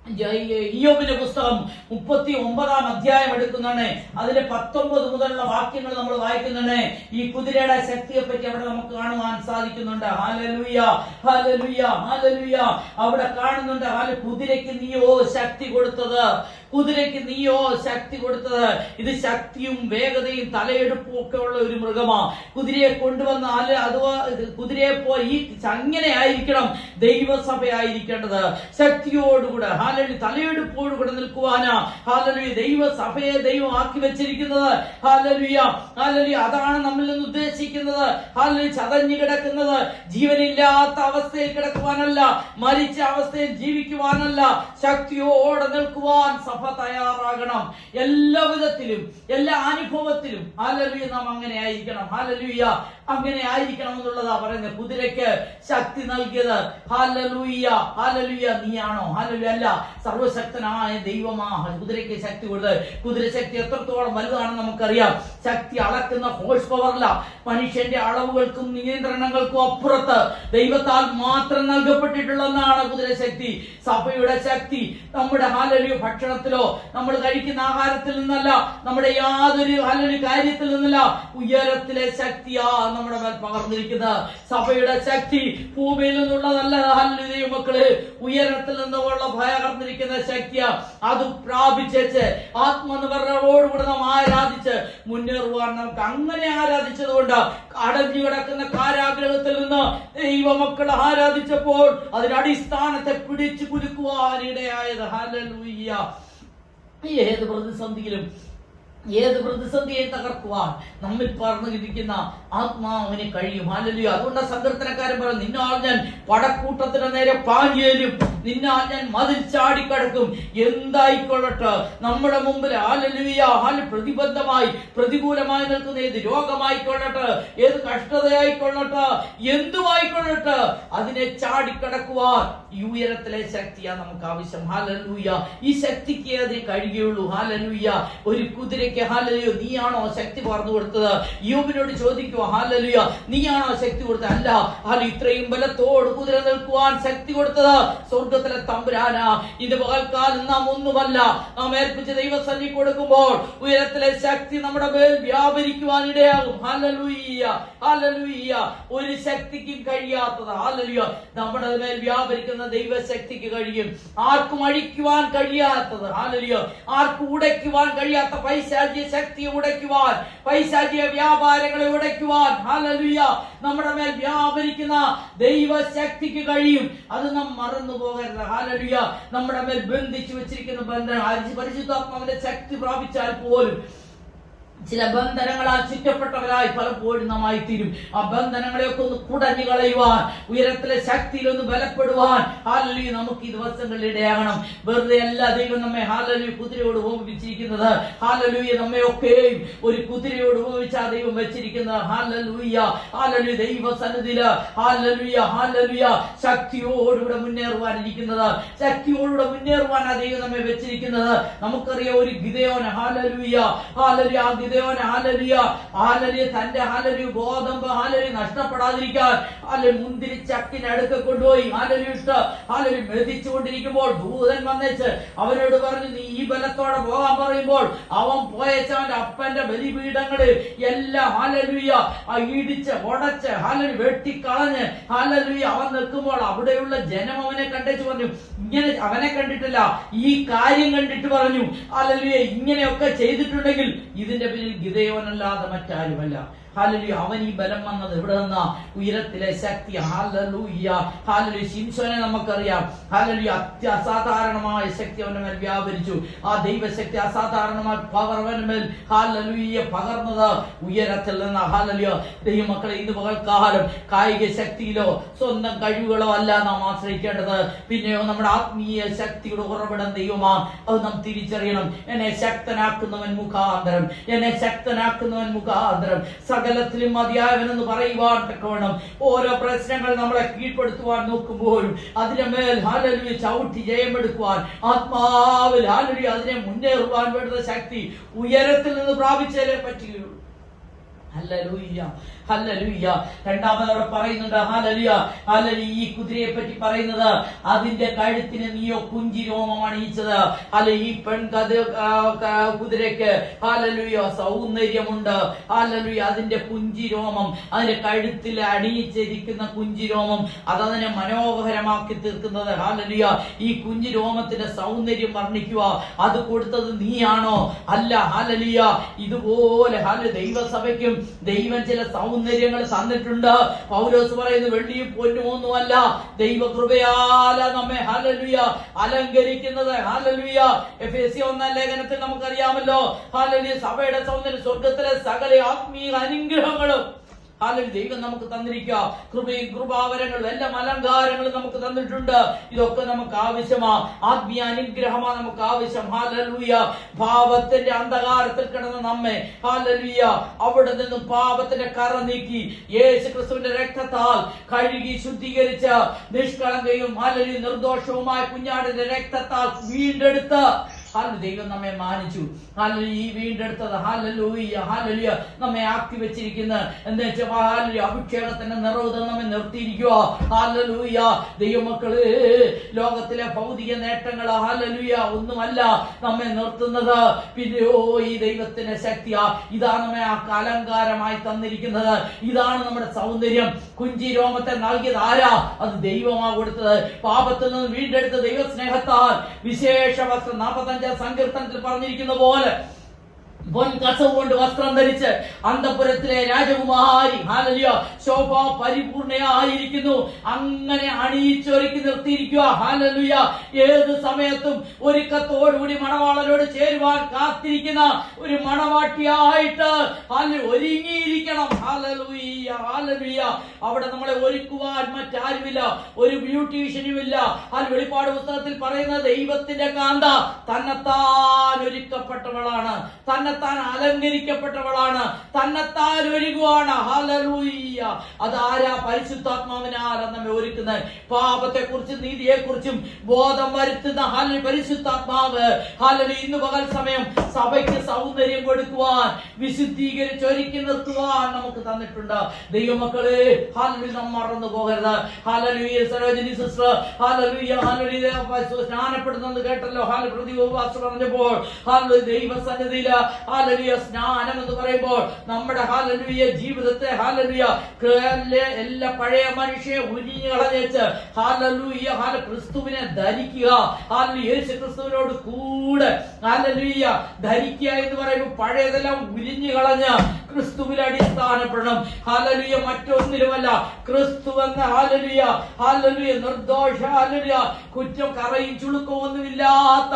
ഇയ്യോബിന്റെ പുസ്തകം 39-ാം അധ്യായം എടുക്കുന്നുണ്ട്. അതിലെ 19 മുതലുള്ള വാക്യങ്ങൾ നമ്മൾ വായിക്കുന്നുണ്ട്. ഈ കുതിരയുടെ ശക്തിയെ പറ്റി അവിടെ നമുക്ക് കാണുവാൻ സാധിക്കുന്നുണ്ട്. അവിടെ കാണുന്നുണ്ട്, കുതിരയ്ക്ക് നീയോ ശക്തി കൊടുത്തത്, കുതിരയ്ക്ക് നീയോ ശക്തി കൊടുത്തത്. ഇത് ശക്തിയും വേഗതയും തലയെടുപ്പും ഒക്കെ ഉള്ള ഒരു മൃഗമാ. കുതിരയെ കൊണ്ടുവന്നാൽ കുതിരയെ പോയി അങ്ങനെ ആയിരിക്കണം ദൈവസഭയായിരിക്കേണ്ടത്. ശക്തിയോടുകൂടെ തലയെടുപ്പോടുകൂടെ നിൽക്കുവാനാ ദൈവസഭയെ ദൈവം ആക്കി വെച്ചിരിക്കുന്നത്. അതാണ് നമ്മിൽ നിന്ന് ഉദ്ദേശിക്കുന്നത്. ചതഞ്ഞു കിടക്കുന്നത്, ജീവനില്ലാത്ത അവസ്ഥയിൽ കിടക്കുവാനല്ല, മരിച്ച അവസ്ഥയിൽ ജീവിക്കുവാനല്ല, ശക്തിയോടെ നിൽക്കുവാൻ സഭ തയ്യാറാകണം. എല്ലാ വിധത്തിലും, എല്ലാ അനുഭവത്തിലും നാം അങ്ങനെ ആയിരിക്കണം. അങ്ങനെ ആയിരിക്കണം എന്നുള്ളതാ പറയുന്നത്. കുതിരയ്ക്ക് ശക്തി നൽകിയത് നീയാണോ? അല്ല, സർവശക്തനായ ദൈവമാ കുതിരയ്ക്ക് ശക്തി കൊടുത്തത്. കുതിരശക്തി എത്രത്തോളം വലുതാണെന്ന് നമുക്കറിയാം. ശക്തി അളക്കുന്ന ഹോഴ്സ് പവറല്ല, മനുഷ്യന്റെ അളവുകൾക്കും നിയന്ത്രണങ്ങൾക്കും അപ്പുറത്ത് ദൈവത്താൽ മാത്രം നൽകപ്പെട്ടിട്ടുള്ളതാണ് കുതിരശക്തി. സഭയുടെ ശക്തി നമ്മുടെ ഭക്ഷണത്തിലോ നമ്മൾ കഴിക്കുന്ന ആഹാരത്തിൽ നിന്നല്ല, നമ്മുടെ യാതൊരു കാര്യത്തിൽ നിന്നല്ല, ഉയരത്തിലെ ശക്തിയാ നമ്മുടെ മേൽ പകർന്നിരിക്കുന്നത്. സഭയുടെ ശക്തി ഭൂമിയിൽ നിന്നുള്ളതല്ല മക്കള്, ഉയരത്തിൽ നിന്നുള്ള പകർന്നിരിക്കുന്ന ശക്തിയാ. അത് പ്രാപിച്ചേച്ച് ആത്മനിർഭരതയോടുകൂടെ നാം ആരാധിച്ച് മുന്നേറുവാൻ നമുക്ക് അങ്ങനെ ആരാധിച്ചത് കൊണ്ട് അടഞ്ഞു കിടക്കുന്ന കാരാഗ്രഹത്തിൽ നിന്ന് ദൈവമക്കൾ ആരാധിച്ചപ്പോൾ അതിന്റെ അടിസ്ഥാനത്തെ പിടിച്ചു കുലുക്കുവാനിടയായത്. ഹല്ലേലൂയ. ഏത് പ്രതിസന്ധിയെ തകർക്കുവാൻ നമ്മിൽ പറഞ്ഞിരിക്കുന്ന ആത്മാവിന് കഴിയും. ഹല്ലേലൂയ. അതുകൊണ്ട് സങ്കീർത്തനക്കാരൻ പറഞ്ഞു, നിന്നാൽ ഞാൻ പടക്കൂട്ടത്തിന് നേരെ പാഞ്ഞേരും, നിന്നാൽ ഞാൻ മതിൽ ചാടിക്കടക്കും. എന്തായിക്കൊള്ളട്ടെ നമ്മുടെ മുമ്പിൽ ഹല്ലേലൂയ പ്രതിബന്ധമായി പ്രതികൂലമായി നിൽക്കുന്ന ഏത് രോഗമായിക്കൊള്ളട്ടെ, ഏത് കഷ്ടതയായിക്കൊള്ളട്ടെ, എന്തുമായിക്കൊള്ളട്ടെ, അതിനെ ചാടിക്കടക്കുവാൻ ഈ ഉയരത്തിലെ ശക്തിയാണ് നമുക്ക് ആവശ്യം. ഹല്ലേലൂയ. ഈ ശക്തിക്ക് അതിന് കഴിയുള്ളൂ. ഹല്ലേലൂയ. ഒരു കുതിരയ്ക്ക് ഹല്ലേലൂയ നീയാണോ ശക്തി പറഞ്ഞു കൊടുത്തത്? യോബിനോട് ചോദിക്കുക, ഹല്ലേലൂയ നീയാണോ ശക്തി കൊടുത്തത്? അല്ല, ഇത്രയും ബലത്തോട് കുതിര നിൽക്കുവാൻ ശക്തി കൊടുത്തത് സ്വർഗത്തിലെ തമ്പുരാനാ. ഇത് പകൽക്കാലം നാം ഒന്നുമല്ല, നാം ഏൽപ്പിച്ച ദൈവസന്നിധി കൊടുക്കുമ്പോൾ ഉയരത്തിലെ ശക്തി നമ്മുടെ മേൽ വ്യാപരിക്കുവാൻ ഇടയാകും. ഹല്ലേലൂയ ഹല്ലേലൂയ. ഒരു ശക്തിക്കും കഴിയാത്തത് ഹല്ലേലൂയ നമ്മുടെ മേൽ വ്യാപരിക്കുന്ന ദൈവശക്തിക്ക് കഴിയും. ആർക്കും അഴിക്കുവാൻ കഴിയാത്തത് ഹല്ലേലൂയ, ആർക്കും ഉടയ്ക്കുവാൻ കഴിയാത്ത പൈശാചിക ശക്തിയെ ഉടയ്ക്കുവാൻ, പൈശാചിക വ്യാപാരങ്ങളെ ഉടയ്ക്കുവാൻ ഹല്ലേലൂയ നമ്മുടെ മേൽ വ്യാപരിക്കുന്ന ദൈവശക്തിക്ക് കഴിയും. അത് നാം മറന്നു പോകരുത്. ഹല്ലേലൂയ. നമ്മുടെ മേൽ ബന്ധിച്ചു വെച്ചിരിക്കുന്ന ബന്ധനം പരിശുദ്ധാത്മാവിന്റെ ശക്തി പ്രാപിച്ചാൽ പോലും ചില ബന്ധനങ്ങളാൽ ചുറ്റപ്പെട്ടവരായി പലപ്പോഴും നാമായി തീരും. ആ ബന്ധനങ്ങളെയൊക്കെ ഒന്ന് കുടഞ്ഞു കളയുവാൻ, ഉയരത്തിലെ ശക്തിയിൽ ഒന്ന് ബലപ്പെടുവാൻ ഹല്ലേലൂയ നമുക്ക് ഈ ദിവസങ്ങളിൽ ഇടയാകണം. വെറുതെ അല്ല ദൈവം നമ്മെ ഹല്ലേലൂയ കുതിരയോട് ഉപമിച്ചിരിക്കുന്നത്. ഹല്ലേലൂയ നമ്മയൊക്കെയും ഒരു കുതിരയോട് ഉപമിച്ചാ ദൈവം വെച്ചിരിക്കുന്നത്. Hallelujah hallelujah. ദൈവസന്നിധിയില് ഹല്ലേലൂയ ഹല്ലേലൂയ ശക്തിയോടുകൂടെ മുന്നേറുവാനിരിക്കുന്നത്, ശക്തിയോടുകൂടെ മുന്നേറുവാനാ ദൈവം നമ്മെ വെച്ചിരിക്കുന്നത്. നമുക്കറിയാം ഒരു ഗിദെയോൻ ഹല്ലേലൂയ ഹല്ലേലൂയ തന്റെ ഹല്ലേലൂയ ഗോതമ്പ് ഹല്ലേലൂയ നഷ്ടപ്പെടാതിരിക്കാൻ മുന്തിരി ചക്കിനടുക്ക കൊണ്ടുപോയി ഹല്ലേലൂയ മെതിച്ചുകൊണ്ടിരിക്കുമ്പോൾ ദൂതൻ വന്നേച്ച് അവനോട് പറഞ്ഞു, നീ ഈ ബലത്തോടെ പോകാൻ പറയുമ്പോൾ അവൻ പോയച്ച് അവന്റെ അപ്പന്റെ ബലിപീഠങ്ങളിൽ എല്ലാം ഹല്ലേലൂയ ഇടിച്ച് ഉടച്ച് ഹല്ലേലൂയ വെട്ടിക്കളഞ്ഞ് ഹല്ലേലൂയ അവൻ നിൽക്കുമ്പോൾ അവിടെയുള്ള ജനം അവനെ കണ്ടേച്ച് പറഞ്ഞു, ഇങ്ങനെ അവനെ കണ്ടിട്ടില്ല, ഈ കാര്യം കണ്ടിട്ട് പറഞ്ഞു ഹല്ലേലൂയ ഇങ്ങനെയൊക്കെ ചെയ്തിട്ടുണ്ടെങ്കിൽ ഇതിന്റെ പിന്നിൽ ഗിദെയോനല്ലാതെ മറ്റാരുമല്ല. ഹല്ലേലൂയ. അവൻ ഈ ബലം വന്നത് ഇവിടെ നിന്നാ? ഉയരത്തിലെ ശക്തി. Hallelujah hallelujah. ശിംശോനെ നമുക്കറിയാം. ഹല്ലേലൂയ അസാധാരണമായ ശക്തി അവന്റെ മേൽ വ്യാപരിച്ചു. ആ ദൈവശക്തി അസാധാരണമായ പവർ അവന്റെ മേൽ ഹല്ലേലൂയ പകർന്നത് ഉയരത്തിൽ നിന്ന്. ഹല്ലേലൂയ. ദൈവമക്കളെ, ഇന്ന് പകൽക്കാലം കായിക ശക്തിയിലോ സ്വന്തം കഴിവുകളോ അല്ല നാം ആശ്രയിക്കേണ്ടത്, പിന്നെയോ നമ്മുടെ ആത്മീയ ശക്തിയുടെ ഉറവിടം ദൈവമാണ്. അത് നാം തിരിച്ചറിയണം. എന്നെ ശക്തനാക്കുന്നവൻ മുഖാന്തരം, എന്നെ ശക്തനാക്കുന്നവൻ മുഖാന്തരം സകലത്തിലും മതിയായവനെന്ന് പറയുവാൻ തക്കവണ്ണം ഓരോ പ്രശ്നങ്ങൾ നമ്മളെ കീഴ്പ്പെടുത്തുവാൻ നോക്കുമ്പോഴും അതിനെ മേൽ ഹല്ലേലൂയ ചവിട്ടി ജയമെടുക്കുവാൻ, ആത്മാവിൽ ഹല്ലേലൂയ അതിനെ മുന്നേറുവാൻ വേണ്ടുന്ന ശക്തി ഉയരത്തിൽ നിന്ന് പ്രാപിച്ചാലേ പറ്റുകയുള്ളൂ. Hallelujah hallelujah. രണ്ടാമതവിടെ പറയുന്നുണ്ട് ഹല്ലേലൂയ ഹല്ലേലൂയ. ഈ കുതിരയെ പറ്റി പറയുന്നത് അതിന്റെ കഴുത്തിന് നീയോ കുഞ്ചിരോമം അണിയിച്ചത്. അല്ലെ ഈ കുതിരയ്ക്ക് ഹല്ലേലൂയ സൗന്ദര്യമുണ്ട്. ഹല്ലേലൂയ. അതിന്റെ കുഞ്ചിരോമം, അതിന്റെ കഴുത്തിൽ അണിയിച്ചിരിക്കുന്ന കുഞ്ചിരോമം അതതിനെ മനോഹരമാക്കി തീർക്കുന്നത്. ഹല്ലേലൂയ. ഈ കുഞ്ചിരോമത്തിന്റെ സൗന്ദര്യം വർണ്ണിക്കുക, അത് കൊടുത്തത് നീയാണോ? അല്ല. ഹല്ലേലൂയ. ഇതുപോലെ ദൈവസഭയ്ക്കും ദൈവം ചില സൗന്ദര്യങ്ങൾ തന്നിട്ടുണ്ട്. പൗലോസ് പറയുന്നു, വെള്ളിയും പൊന്നുമൊന്നുമല്ല, ദൈവകൃപയാല നമ്മെ ഹല്ലേലൂയ അലങ്കരിക്കുന്നത്. ഹല്ലേലൂയ. എഫേസ്യ 1 ലേഖനത്തിൽ നമുക്കറിയാമല്ലോ ഹല്ലേലൂയ സഭയുടെ സൗന്ദര്യം സ്വർഗത്തിലെ സകല ആത്മീയ അനുഗ്രഹങ്ങളും ഹല്ലേലൂയ ദൈവം നമുക്ക് തന്നിരിക്കുക. കൃപയും കൃപാവരങ്ങളും എല്ലാം അലങ്കാരങ്ങളും നമുക്ക് തന്നിട്ടുണ്ട്. ഇതൊക്കെ നമുക്ക് ആവശ്യമാ. ആത്മീയ അനുഗ്രഹമാ നമുക്ക് ആവശ്യം. ഹല്ലേലൂയ. പാപത്തിന്റെ അന്ധകാരത്തിൽ കിടന്ന നമ്മെ ഹല്ലേലൂയ അവിടെ നിന്നും പാപത്തിന്റെ കറ നീക്കി യേശു ക്രിസ്തുവിന്റെ രക്തത്താൽ കഴുകി ശുദ്ധീകരിച്ച നിഷ്കളങ്കയും ഹല്ലേലൂയ നിർദോഷവുമായ കുഞ്ഞാടിന്റെ രക്തത്താൽ വീണ്ടെടുത്ത് ദൈവം നമ്മെ മാനിച്ചു. ഹല്ലേലൂയ. ഈ വീണ്ടെടുത്തത് ഹല്ലേലൂയ ഹല്ലേലൂയ നമ്മെ ആക്കി വെച്ചിരിക്കുന്ന എന്താ വെച്ചാൽ ഹല്ലേലൂയ അഭിഷേകത്തിന്റെ നിറവ് നമ്മെ നിർത്തിയിരിക്കുക. ഹല്ലേലൂയ. ദൈവമക്കള്, ലോകത്തിലെ ഭൗതിക നേട്ടങ്ങൾ ഹല്ലേലൂയ ഒന്നുമല്ല നമ്മെ നിർത്തുന്നത്, പിന്നെയോ ഈ ദൈവത്തിന്റെ ശക്തിയാ. ഇതാണ് നമ്മെ ആ അലങ്കാരമായി തന്നിരിക്കുന്നത്. ഇതാണ് നമ്മുടെ സൗന്ദര്യം. കുഞ്ചിരോമത്തെ നൽകിയത് ആരാ? അത് ദൈവമാ കൊടുത്തത്. പാപത്തിൽ നിന്ന് വീണ്ടെടുത്ത ദൈവസ്നേഹത്താൽ വിശേഷ വസ്ത്രം 45 സങ്കീർത്തനത്തിൽ പറഞ്ഞിരിക്കുന്ന പോലെ പൊൻകസവ് കൊണ്ട് വസ്ത്രം ധരിച്ച് അന്തപുരത്തിലെ രാജകുമാരി ഹല്ലേലൂയ ശോഭ പരിപൂർണയായിരിക്കുന്നു. അങ്ങനെ അണിയിച്ചൊരുക്കി നിർത്തിയിരിക്കുക. ഹല്ലേലൂയ ഏത് സമയത്തും ഒരുക്കത്തോടുകൂടി മണവാളനോട് ചേരുവാൻ കാത്തിരിക്കുന്ന ഒരു മണവാട്ടിയായിട്ട് ഒരുങ്ങിയിരിക്കണം. Hallelujah hallelujah. അവിടെ നമ്മളെ ഒരുക്കുവാൻ മറ്റാരുമില്ല, ഒരു ബ്യൂട്ടീഷ്യനുമില്ല. വെളിപ്പാട് പുസ്തകത്തിൽ പറയുന്ന ദൈവത്തിന്റെ കാന്ത തന്നെത്താൻ ഒരുക്കപ്പെട്ടവളാണ്, തന്നെത്താൻ അലങ്കരിക്കപ്പെട്ടവളാണ്, തന്നെത്താൻ ഒരുങ്ങുവാണ്. ഹല്ലേലൂയ. അതാരാ? പരിശുദ്ധാത്മാവിനാൽ നമ്മെ ഒരുക്കുന്നത്. പാപത്തെ കുറിച്ചും നീതിയെ കുറിച്ചും ബോധം വരുത്തുന്ന പരിശുദ്ധാത്മാവ് ഹല്ലേലൂയ ഇന്ന് പകൽ സമയം സഭയ്ക്ക് സൗന്ദര്യം കൊടുക്കുവാൻ, വിശുദ്ധീകരിച്ച് ഒരുക്കി നിർത്തുവാൻ നമുക്ക് തന്നിട്ടുണ്ട്. ദൈവമക്കളെ ഹല്ലേലൂയ നാം മറന്നു പോകരുത്. Hallelujah Sarojini sister hallelujah hallelujah സ്നാനപ്പെടുന്നത് കേട്ടല്ലോ. പ്രതിഭാസം പറഞ്ഞപ്പോൾ ഹല്ലേലൂയ ദൈവസന്നിധിയില് ഹല്ലേലൂയ സ്നാനം എന്ന് പറയുമ്പോൾ നമ്മുടെ ഹല്ലേലൂയ ജീവിതത്തെ ഹല്ലേലൂയ എല്ലാ പഴയ മനുഷ്യനെ ഉരിഞ്ഞു കളഞ്ഞേച്ച് ഹല്ലേലൂയ ക്രിസ്തുവിനെ ധരിക്കുക. ഹല്ലേലൂയ യേശു ക്രിസ്തുവിനോട് കൂടെ ഹല്ലേലൂയ ധരിക്കുക എന്ന് പറയുമ്പോൾ പഴയതെല്ലാം ഉരിഞ്ഞു കളഞ്ഞ് ക്രിസ്തുവിൽ അടിസ്ഥാനപ്പെടണം. ഹല്ലേലൂയ മറ്റൊന്നിലുമല്ല, ക്രിസ്തു എന്ന ഹല്ലേലൂയ ഹല്ലേലൂയ നിർദോഷ ഹല്ലേലൂയ കുറ്റം കറയും ചുളുക്കവും ഒന്നുമില്ലാത്ത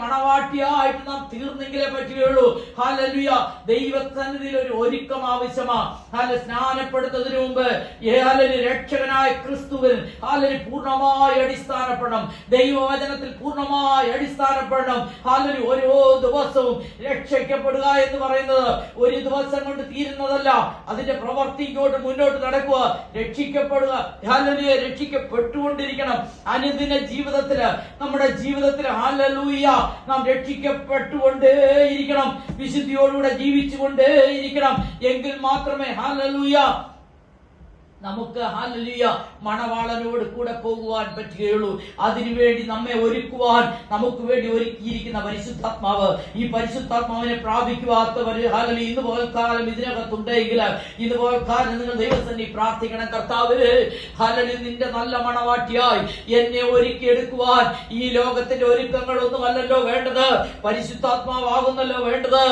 മണവാട്ടിയായിട്ട് നാം തീർന്നെങ്കിലേ പറ്റുകയുള്ളൂ. ഹല്ലേലൂയ ദൈവസന്നിധിയിൽ ഒരു ഒരുക്കം ആവശ്യമാണ്. സ്നാനപ്പെടുന്നതിന് മുമ്പ് രക്ഷകനായ ക്രിസ്തുവിൽ പൂർണ്ണമായി അടിസ്ഥാനപ്പെടണം. ദൈവവചനത്തിൽ പൂർണ്ണമായി അടിസ്ഥാനപ്പെടണം. ഓരോ ദിവസവും രക്ഷിക്കപ്പെടുക എന്ന് പറയുന്നത് ഒരു ദിവസം കൊണ്ട് തീരുന്നതല്ല. അതിന്റെ പ്രവർത്തിക്കോട്ട് മുന്നോട്ട് നടക്കുക, രക്ഷിക്കപ്പെടുക, രക്ഷിക്കപ്പെട്ടുകൊണ്ടിരിക്കണം. അനുദിന ജീവിതത്തില് നമ്മുടെ ജീവിതത്തിൽ ഹല്ലേലൂയ നാം രക്ഷിക്കപ്പെട്ടുകൊണ്ടേയിരിക്കണം, വിശുദ്ധിയോടുകൂടെ ജീവിച്ചുകൊണ്ടേയിരിക്കണം. എങ്കിൽ മാത്രമേ ഹല്ലേലൂയ നമുക്ക് ഹല്ലേലൂയ മണവാളനോട് കൂടെ പോകുവാൻ പറ്റുകയുള്ളൂ. അതിനുവേണ്ടി നമ്മെ ഒരുക്കുവാൻ നമുക്ക് വേണ്ടി ഒരുക്കിയിരിക്കുന്ന പരിശുദ്ധാത്മാവ്, ഈ പരിശുദ്ധാത്മാവിനെ പ്രാപിക്കുവാത്തവർ ഹല്ലേലൂയ ഇന്ന് പോൽക്കാലം ഇതിനകത്തുണ്ടെങ്കിൽ ഇന്ന് പോൽക്കാലം നിങ്ങൾ ദൈവസന്നിധി പ്രാർത്ഥിക്കണം. കർത്താവേ ഹല്ലേലൂയ നിന്റെ നല്ല മണവാട്ടിയായി എന്നെ ഒരുക്കിയെടുക്കുവാൻ ഈ ലോകത്തിന്റെ ഒരുക്കങ്ങളൊന്നുമല്ലല്ലോ വേണ്ടത്, പരിശുദ്ധാത്മാവാകുന്നല്ലോ വേണ്ടത്.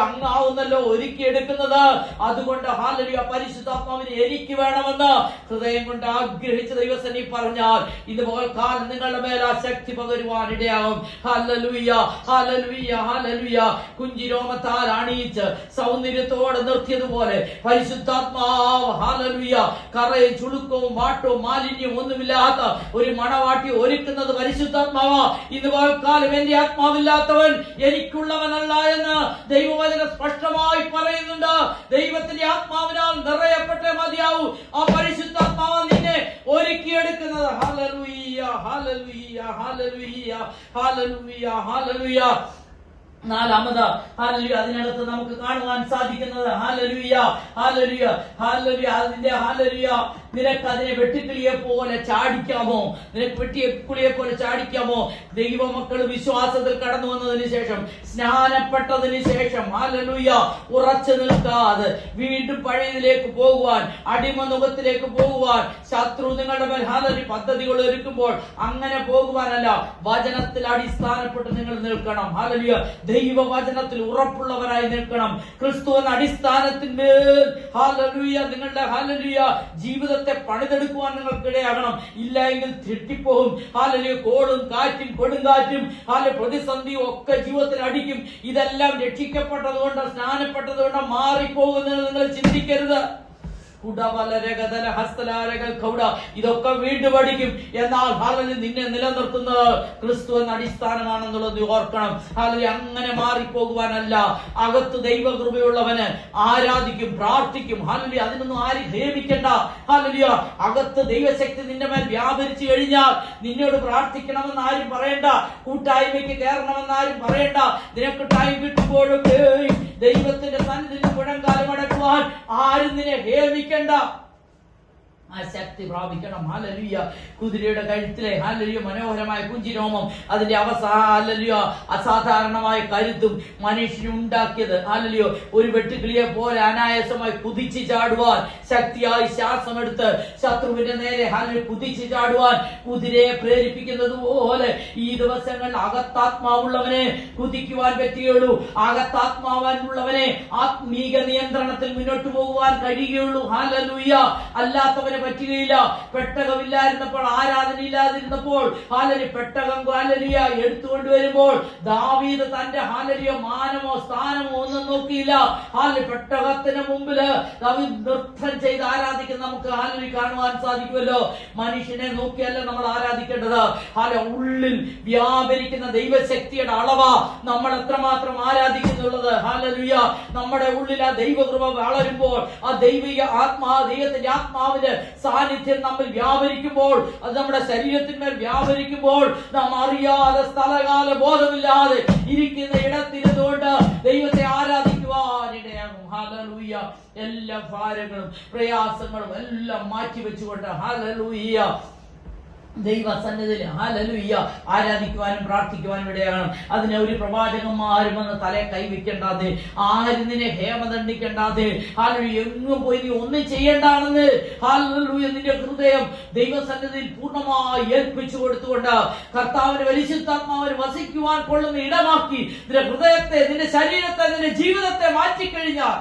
അങ്ങാവുന്നല്ലോ ഒരുക്കിയെടുക്കുന്നത്. അതുകൊണ്ട് ഹല്ലേലൂയ പരിശുദ്ധാത്മാവിനെ എനിക്ക് വേണം ഹൃദയം കൊണ്ട് ആഗ്രഹിച്ച ദൈവസന്നിധി പറഞ്ഞാൽ ഇതുപോലെ കാലം നിങ്ങളുടെ മേൽ ആ ശക്തി പകരുവാൻ ഇടയാകും. ഹല്ലേലൂയ ഹല്ലേലൂയ ഹല്ലേലൂയ. കുഞ്ചിരോമത്താൽ അണിയിച്ച് സൗന്ദര്യത്തോടെ നിർത്തിയതുപോലെ പരിശുദ്ധാത്മാവ് ഹല്ലേലൂയ കറയും ചുളുക്കവും വാട്ടവും മാലിന്യവും ഒന്നുമില്ലാത്ത ഒരു മണവാട്ടി ഒരുക്കുന്നത് പരിശുദ്ധാത്മാവാ. ഇതുപോലെ കാലം എന്റെ ആത്മാവില്ലാത്തവൻ എനിക്കുള്ളവനല്ല എന്ന് ദൈവവചനം സ്പഷ്ടമായി പറയുന്നുണ്ട്. ദൈവത്തിന്റെ ആത്മാവിനാൽ നിറയപ്പെട്ടേ മതിയാവൂ. ആ പരിശുദ്ധാത്മാവ് നിന്നെ ഒരുക്കിയെടുക്കുന്നത്. ഹല്ലേലൂയ ഹല്ലേലൂയ ഹല്ലേലൂയ ഹല്ലേലൂയ ഹല്ലേലൂയ. നാലാമത് ഹല്ലേലൂയ അതിനകത്ത് നമുക്ക് കാണുവാൻ സാധിക്കുന്നത് ഹല്ലേലൂയ ഹല്ലേലൂയ ഹല്ലേലൂയ അതിന്റെ ഹല്ലേലൂയ നിനക്ക് അതിനെ വെട്ടുക്കിളിയെ പോലെ ചാടിക്കാമോ? നിനക്ക് വെട്ടിക്കിളിയെ പോലെ ചാടിക്കാമോ? ദൈവമക്കൾ വിശ്വാസത്തിൽ കടന്നു വന്നതിന് ശേഷം, സ്നാനപ്പെട്ടതിന് ശേഷം ഹല്ലേലൂയ ഉറച്ചു നിൽക്കാതെ വീണ്ടും പഴയതിലേക്ക് പോകുവാൻ, അടിമനുഖത്തിലേക്ക് പോകുവാൻ, ശത്രു നിങ്ങളുടെ മേൽ ഹല്ലേലൂയ പദ്ധതികൾ ഒരുക്കുമ്പോൾ അങ്ങനെ പോകുവാനല്ല, വചനത്തിൽ അടിസ്ഥാനപ്പെട്ട് നിങ്ങൾ നിൽക്കണം. ഹല്ലേലൂയ ദൈവവചനത്തിൽ ഉറപ്പുള്ളവരായി നിൽക്കണം. ക്രിസ്തു എന്ന അടിസ്ഥാനത്തിന്മേൽ ഹല്ലേലൂയ നിങ്ങളുടെ ഹല്ലേലൂയ ജീവിതത്തെ പണിതെടുക്കുവാൻ നിങ്ങൾക്ക് ഇടയാകണം. ഇല്ല എങ്കിൽ തെറ്റിപ്പോകും. ഹല്ലേലൂയ കോളും കാറ്റും കൊടുങ്കാറ്റും പ്രതിസന്ധിയും ഒക്കെ ജീവിതത്തിൽ അടിക്കും. ഇതെല്ലാം രക്ഷിക്കപ്പെട്ടതുകൊണ്ട് സ്നാനപ്പെട്ടതുകൊണ്ട് മാറിപ്പോകുന്നത് നിങ്ങൾ ചിന്തിക്കരുത്. ഇതൊക്കെ വീണ്ടും പഠിക്കും. എന്നാൽ ഹല്ലേലൂയ നിന്നെ നിലനിർത്തുന്നത് ക്രിസ്തു എന്ന അടിസ്ഥാനമാണെന്നുള്ളത് ഓർക്കണം. ഹല്ലേലൂയ അങ്ങനെ മാറിപ്പോകുവാനല്ല. അകത്ത് ദൈവകൃപയുള്ളവന് ആരാധിക്കും, പ്രാർത്ഥിക്കും. ഹല്ലേലൂയ അതിനൊന്നും ആരും ഹേമിക്കണ്ട. ഹല്ലേലൂയ അകത്ത് ദൈവശക്തി നിന്റെ മേൽ വ്യാപരിച്ചു കഴിഞ്ഞാൽ നിന്നോട് പ്രാർത്ഥിക്കണമെന്ന് ആരും പറയണ്ട, കൂട്ടായ്മയ്ക്ക് കയറണമെന്ന് ആരും പറയണ്ട. നിനക്ക് ടൈം കിട്ടുമ്പോഴും ദൈവത്തിന്റെ സന്നിധിയിൽ മുഴങ്കാലം അടക്കുവാൻ ആരും നിന്നെ ഹേമിക്കണ്ട. ആ ശക്തി പ്രാപിക്കണം. ഹല്ലേലൂയ. കുതിരയുടെ കഴുത്തിലെ ഹല്ലേലൂയ മനോഹരമായ കുഞ്ചിരോമം, അതിന്റെ ഹല്ലേലൂയ അസാധാരണമായ കരുത്തും മനുഷ്യന് ഉണ്ടാക്കിയത് ഹല്ലേലൂയ ഒരു വെട്ടുകിളിയെ പോലെ അനായാസമായി കുതിച്ചു ചാടുവാൻ, ശക്തിയായി ശ്വാസമെടുത്ത് ശത്രുവിന്റെ നേരെ ഹല്ലേലൂയ കുതിച്ചു ചാടുവാൻ കുതിരയെ പ്രേരിപ്പിക്കുന്നത് പോലെ ഈ ദിവസങ്ങളിൽ അകത്താത്മാവുള്ളവനെ കുതിക്കുവാൻ പറ്റുകയുള്ളൂ. അകത്താത്മാവാനുള്ളവനെ ആത്മീക നിയന്ത്രണത്തിൽ മുന്നോട്ട് പോകുവാൻ കഴിയുകയുള്ളൂ. ഹല്ലേലൂയ. അല്ലാത്തവനെ പറ്റുകയില്ല. പെട്ടകമില്ലായിരുന്നപ്പോൾ, ആരാധനയില്ലാതിരുന്നപ്പോൾ ഹല്ലേലൂയ പെട്ടകം ഹല്ലേലൂയ എടുത്തുകൊണ്ട് വരുമ്പോൾ ദാവീദ് തന്റെ ഹല്ലേലൂയ മാനമോ സ്ഥാനമോ ഒന്നും നോക്കിയില്ല. ഹല്ലേലൂയ പെട്ടകത്തിന് മുമ്പില് ദാവീദ് നൃത്തം ചെയ്ത് ആരാധിക്കുന്ന നമുക്ക് ഹല്ലേലൂയ കാണുവാൻ സാധിക്കുമല്ലോ. മനുഷ്യനെ നോക്കിയല്ല നമ്മൾ ആരാധിക്കേണ്ടത്. ഹല്ലേലൂയ ഉള്ളിൽ വ്യാപരിക്കുന്ന ദൈവശക്തിയുടെ അളവാ നമ്മൾ എത്രമാത്രം ആരാധിക്കുന്നുള്ളത്. ഹല്ലേലൂയ നമ്മുടെ ഉള്ളിൽ ആ ദൈവകൃപ വളരുമ്പോൾ, ആ ദൈവിക ദൈവത്തിന്റെ ആത്മാവിന്റെ സാന്നിധ്യം നമ്മൾ വ്യാപരിക്കുമ്പോൾ, അത് നമ്മുടെ ശരീരത്തിന്മേൽ വ്യാപരിക്കുമ്പോൾ, നാം അറിയാതെ സ്ഥലകാല ബോധമില്ലാതെ ഇരിക്കുന്ന ഇടത്തിരുന്നുകൊണ്ട് ദൈവത്തെ ആരാധിക്കുവാനിടയാകും. ഹല്ലേലൂയ. എല്ലാ ഭാരങ്ങളും പ്രയാസങ്ങളും എല്ലാം മാറ്റിവെച്ചുകൊണ്ട് ഹല്ലേലൂയ ദൈവസന്നിധിയിൽ ഹല്ലേലൂയ ആരാധിക്കുവാനും പ്രാർത്ഥിക്കുവാനും ഇടയാകണം. അതിന് ഒരു പ്രവാചകന്മാരും വന്ന് തലയെ കൈവയ്ക്കേണ്ടാതെ, ആരും നിന്നെ ഹേമദണ്ഡിക്കേണ്ടാതെ, ഹല്ലേലൂയ എങ്ങും പോയി നീ ഒന്നും ചെയ്യേണ്ടാണെന്ന് ഹല്ലേലൂയ നിന്റെ ഹൃദയം ദൈവസന്നിധിയിൽ പൂർണ്ണമായി ഏൽപ്പിച്ചു കൊടുത്തുകൊണ്ട് കർത്താവിന്റെ പരിശുദ്ധാത്മാവിന് വസിക്കുവാൻ കൊള്ളുന്ന ഇടമാക്കി നിന്റെ ഹൃദയത്തെ, നിന്റെ ശരീരത്തെ, നിന്റെ ജീവിതത്തെ മാറ്റിക്കഴിഞ്ഞാൽ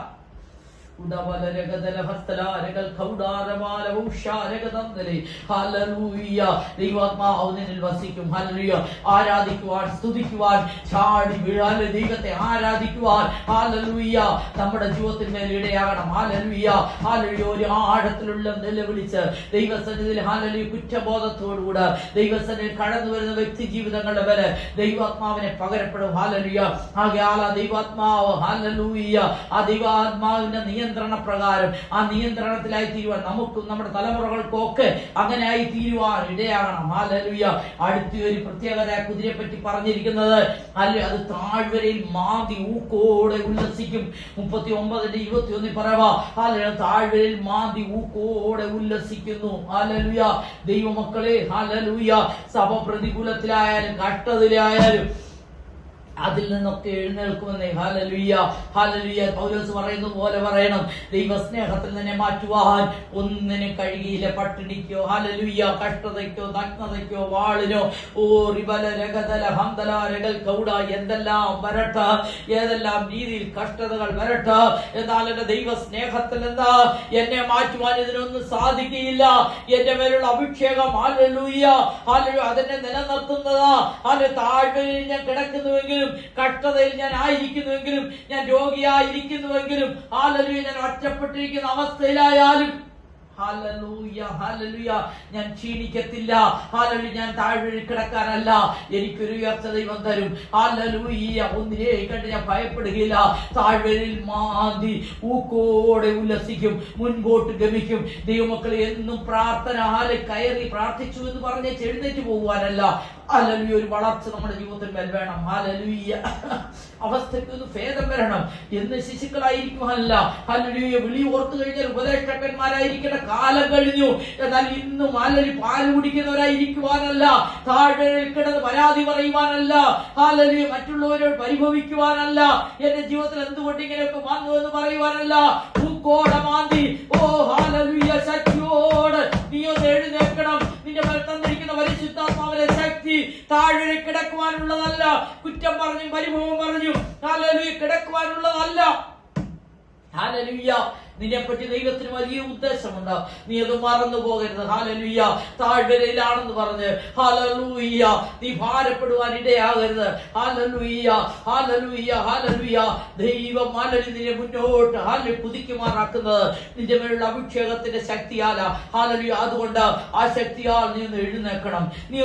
ദൈവാത്മാവിനിൽ വസിക്കും. ഹല്ലേലൂയ. ആരാധിക്കുവാൻ, സ്തുതിക്കുവാൻ, ചാടി വീഴാൻ, ദൈവത്തെ ആരാധിക്കുവാൻ ഹല്ലേലൂയ നമ്മുടെ ജീവിതത്തിന്മേൽ ഇടയാകണം. ഹല്ലേലൂയ. ഹല്ലേലൂയ. ഒരു ആഴത്തിലുള്ള നിലവിളിച്ച് ദൈവസന്നിധിയിൽ ഹല്ലേലൂയ കുറ്റബോധത്തോടുകൂടെ ദൈവസന്നിധിയിൽ കടന്നു വരുന്ന വ്യക്തി ജീവിതങ്ങളുടെ പേര് ദൈവാത്മാവിനെ പകരപ്പെടും. ഹല്ലേലൂയ. ആകയാൽ ആ ദൈവാത്മാവ് ഹല്ലേലൂയ ആ ദൈവാത്മാവിന്റെ നിയന്ത്രണ പ്രകാരം ആ നിയന്ത്രണത്തിലായി തീരുവാൻ നമുക്കും നമ്മുടെ തലമുറകൾക്കും ഒക്കെ അങ്ങനെ ആയി തീരുവാൻ ഇടയാകണം. ഹല്ലേലൂയ. അടുത്ത ഒരു പ്രത്യേകത കുതിരയെ പറ്റി പറഞ്ഞിരിക്കുന്നത് അല്ലെ, അത് താഴ്വരയിൽ മാന്തി ഊക്കോടെ ഉല്ലസിക്കും. 39:21 പറവാ. ഹല്ലേലൂയ. താഴ്വരയിൽ മാന്തി ഊക്കോടെ ഉല്ലസിക്കുന്നു. ഹല്ലേലൂയ. ദൈവമക്കളെ ഹല്ലേലൂയ സഭ പ്രതികൂലത്തിലായാലും കഷ്ടതയിലായാലും അതിൽ നിന്നൊക്കെ എഴുന്നേൽക്കുമെന്നേ. ഹല്ലേലൂയ. ഹല്ലേലൂയ. പൗലോസ് പറയുന്ന പോലെ പറയണം, ദൈവസ്നേഹത്തിൽ നിന്നെ മാറ്റുവാൻ ഒന്നിനും കഴിയില്ല. പട്ടിണിക്കോ ഹല്ലേലൂയ കഷ്ടതയ്ക്കോ നഗ്നതയ്ക്കോ വാളിനോ എന്തെല്ലാം വരട്ടെ, ഏതെല്ലാം രീതിയിൽ കഷ്ടതകൾ വരട്ടെ, എന്നാൽ എന്റെ ദൈവസ്നേഹത്തിൽ നിന്ന് എന്നെ മാറ്റുവാൻ ഇതിനൊന്നും സാധിക്കുകയില്ല. എന്റെ മേലുള്ള അഭിഷേകം ഹല്ലേലൂയ ഹല്ലേലൂയ അതെന്നെ നിലനിർത്തുന്നതാ. ഹല്ലേലൂയ. താഴ്വരയിൽ ഞാൻ കിടക്കുന്നുവെങ്കിലും, കഷ്ടതയിൽ ഞാൻ ആയിരിക്കുന്നുവെങ്കിലും, ഞാൻ രോഗിയായിരിക്കുന്നുവെങ്കിലും, ഹല്ലേലൂയ ഞാൻ ഒറ്റപ്പെട്ടിരിക്കുന്ന അവസ്ഥയിലായാലും ഹല്ലേലൂയ ഹല്ലേലൂയ ഞാൻ ക്ഷീണിക്കത്തില്ല. ഹല്ലേലൂയ ഞാൻ താഴ്വരയിൽ കിടക്കാനല്ല, എനിക്കൊരു ഉയർച്ച ദൈവം തരും. ഹല്ലേലൂയ. ഒന്നിനെയും കണ്ട് ഞാൻ ഭയപ്പെടുകയില്ല. താഴ്വരയിൽ മാന്തി ഊക്കോടെ ഉല്ലസിക്കും, മുൻപോട്ട് ഗമിക്കും. ദൈവമക്കളെ എന്നും പ്രാർത്ഥന കയറി പ്രാർത്ഥിച്ചു എന്ന് പറഞ്ഞ് എഴുന്നേറ്റ് പോകുവാനല്ല. ഹല്ലേലൂയ. ഒരു വളർച്ച നമ്മുടെ ജീവിതത്തിൽ വേണം. ഹല്ലേലൂയ. അവസ്ഥയ്ക്ക് ഒന്ന് ഭേദം വരണം. എന്ന് ശിശുക്കളായിരിക്കുവാനല്ല. ഹല്ലേലൂയ. വിളി ഓർത്തു കഴിഞ്ഞാൽ ഉപദേഷ്ടാക്കന്മാരായിരിക്കേണ്ട കാലം കഴിഞ്ഞു. എന്നാൽ ഇന്നും ഹല്ലേലൂയ പാല് കുടിക്കുന്നവരായിരിക്കുവാനല്ല, താഴ്വരയിൽ കിടന്ന് പരാതി പറയുവാനല്ല, ഹല്ലേലൂയ മറ്റുള്ളവരോട് പരിഭവിക്കുവാനല്ല, എന്റെ ജീവിതത്തിൽ എന്തുകൊണ്ട് ഇങ്ങനെയൊക്കെ വന്നു എന്ന് പറയുവാനല്ല. പൂക്കോടെ മാന്തി ഹല്ലേലൂയ ശക്തിയോട് നീ ഒന്ന് എഴുന്നേൽക്കണം. നിന്റെ മേൽ തന്നിരിക്കുന്ന പരിശുദ്ധാത്മാവിന്റെ ശക്തി താഴ്വരയിൽ കിടക്കുവാനുള്ളതല്ല, കുറ്റം പറഞ്ഞു പരിഭവം പറഞ്ഞു ഹല്ലേലൂയ കിടക്കുവാനുള്ളതല്ല. ഹല്ലേലൂയ. നിന്നെപ്പറ്റി ദൈവത്തിന് വലിയ ഉദ്ദേശമുണ്ട്, നീ അത് മറന്നു പോകരുത്. ഹല്ലേലൂയ. താഴ്വരയിലാണെന്ന് പറഞ്ഞ് ഹല്ലേലൂയ നീ ഭാരപ്പെടുവാൻ ഇടയാകരുത്. ഹല്ലേലൂയ ഹല്ലേലൂയ ഹല്ലേലൂയ. ദൈവം ഹല്ലേലൂയ നിന്നെ മുന്നോട്ട് ഹല്ലേലൂയ കുതിക്കുമാറാക്കുന്നത് നിന്റെ മേലുള്ള അഭിഷേകത്തിന്റെ ശക്തിയാലാ. ഹല്ലേലൂയ. അതുകൊണ്ട് ആ ശക്തിയാൽ നീ ഒന്ന് എഴുന്നേൽക്കണം. നീ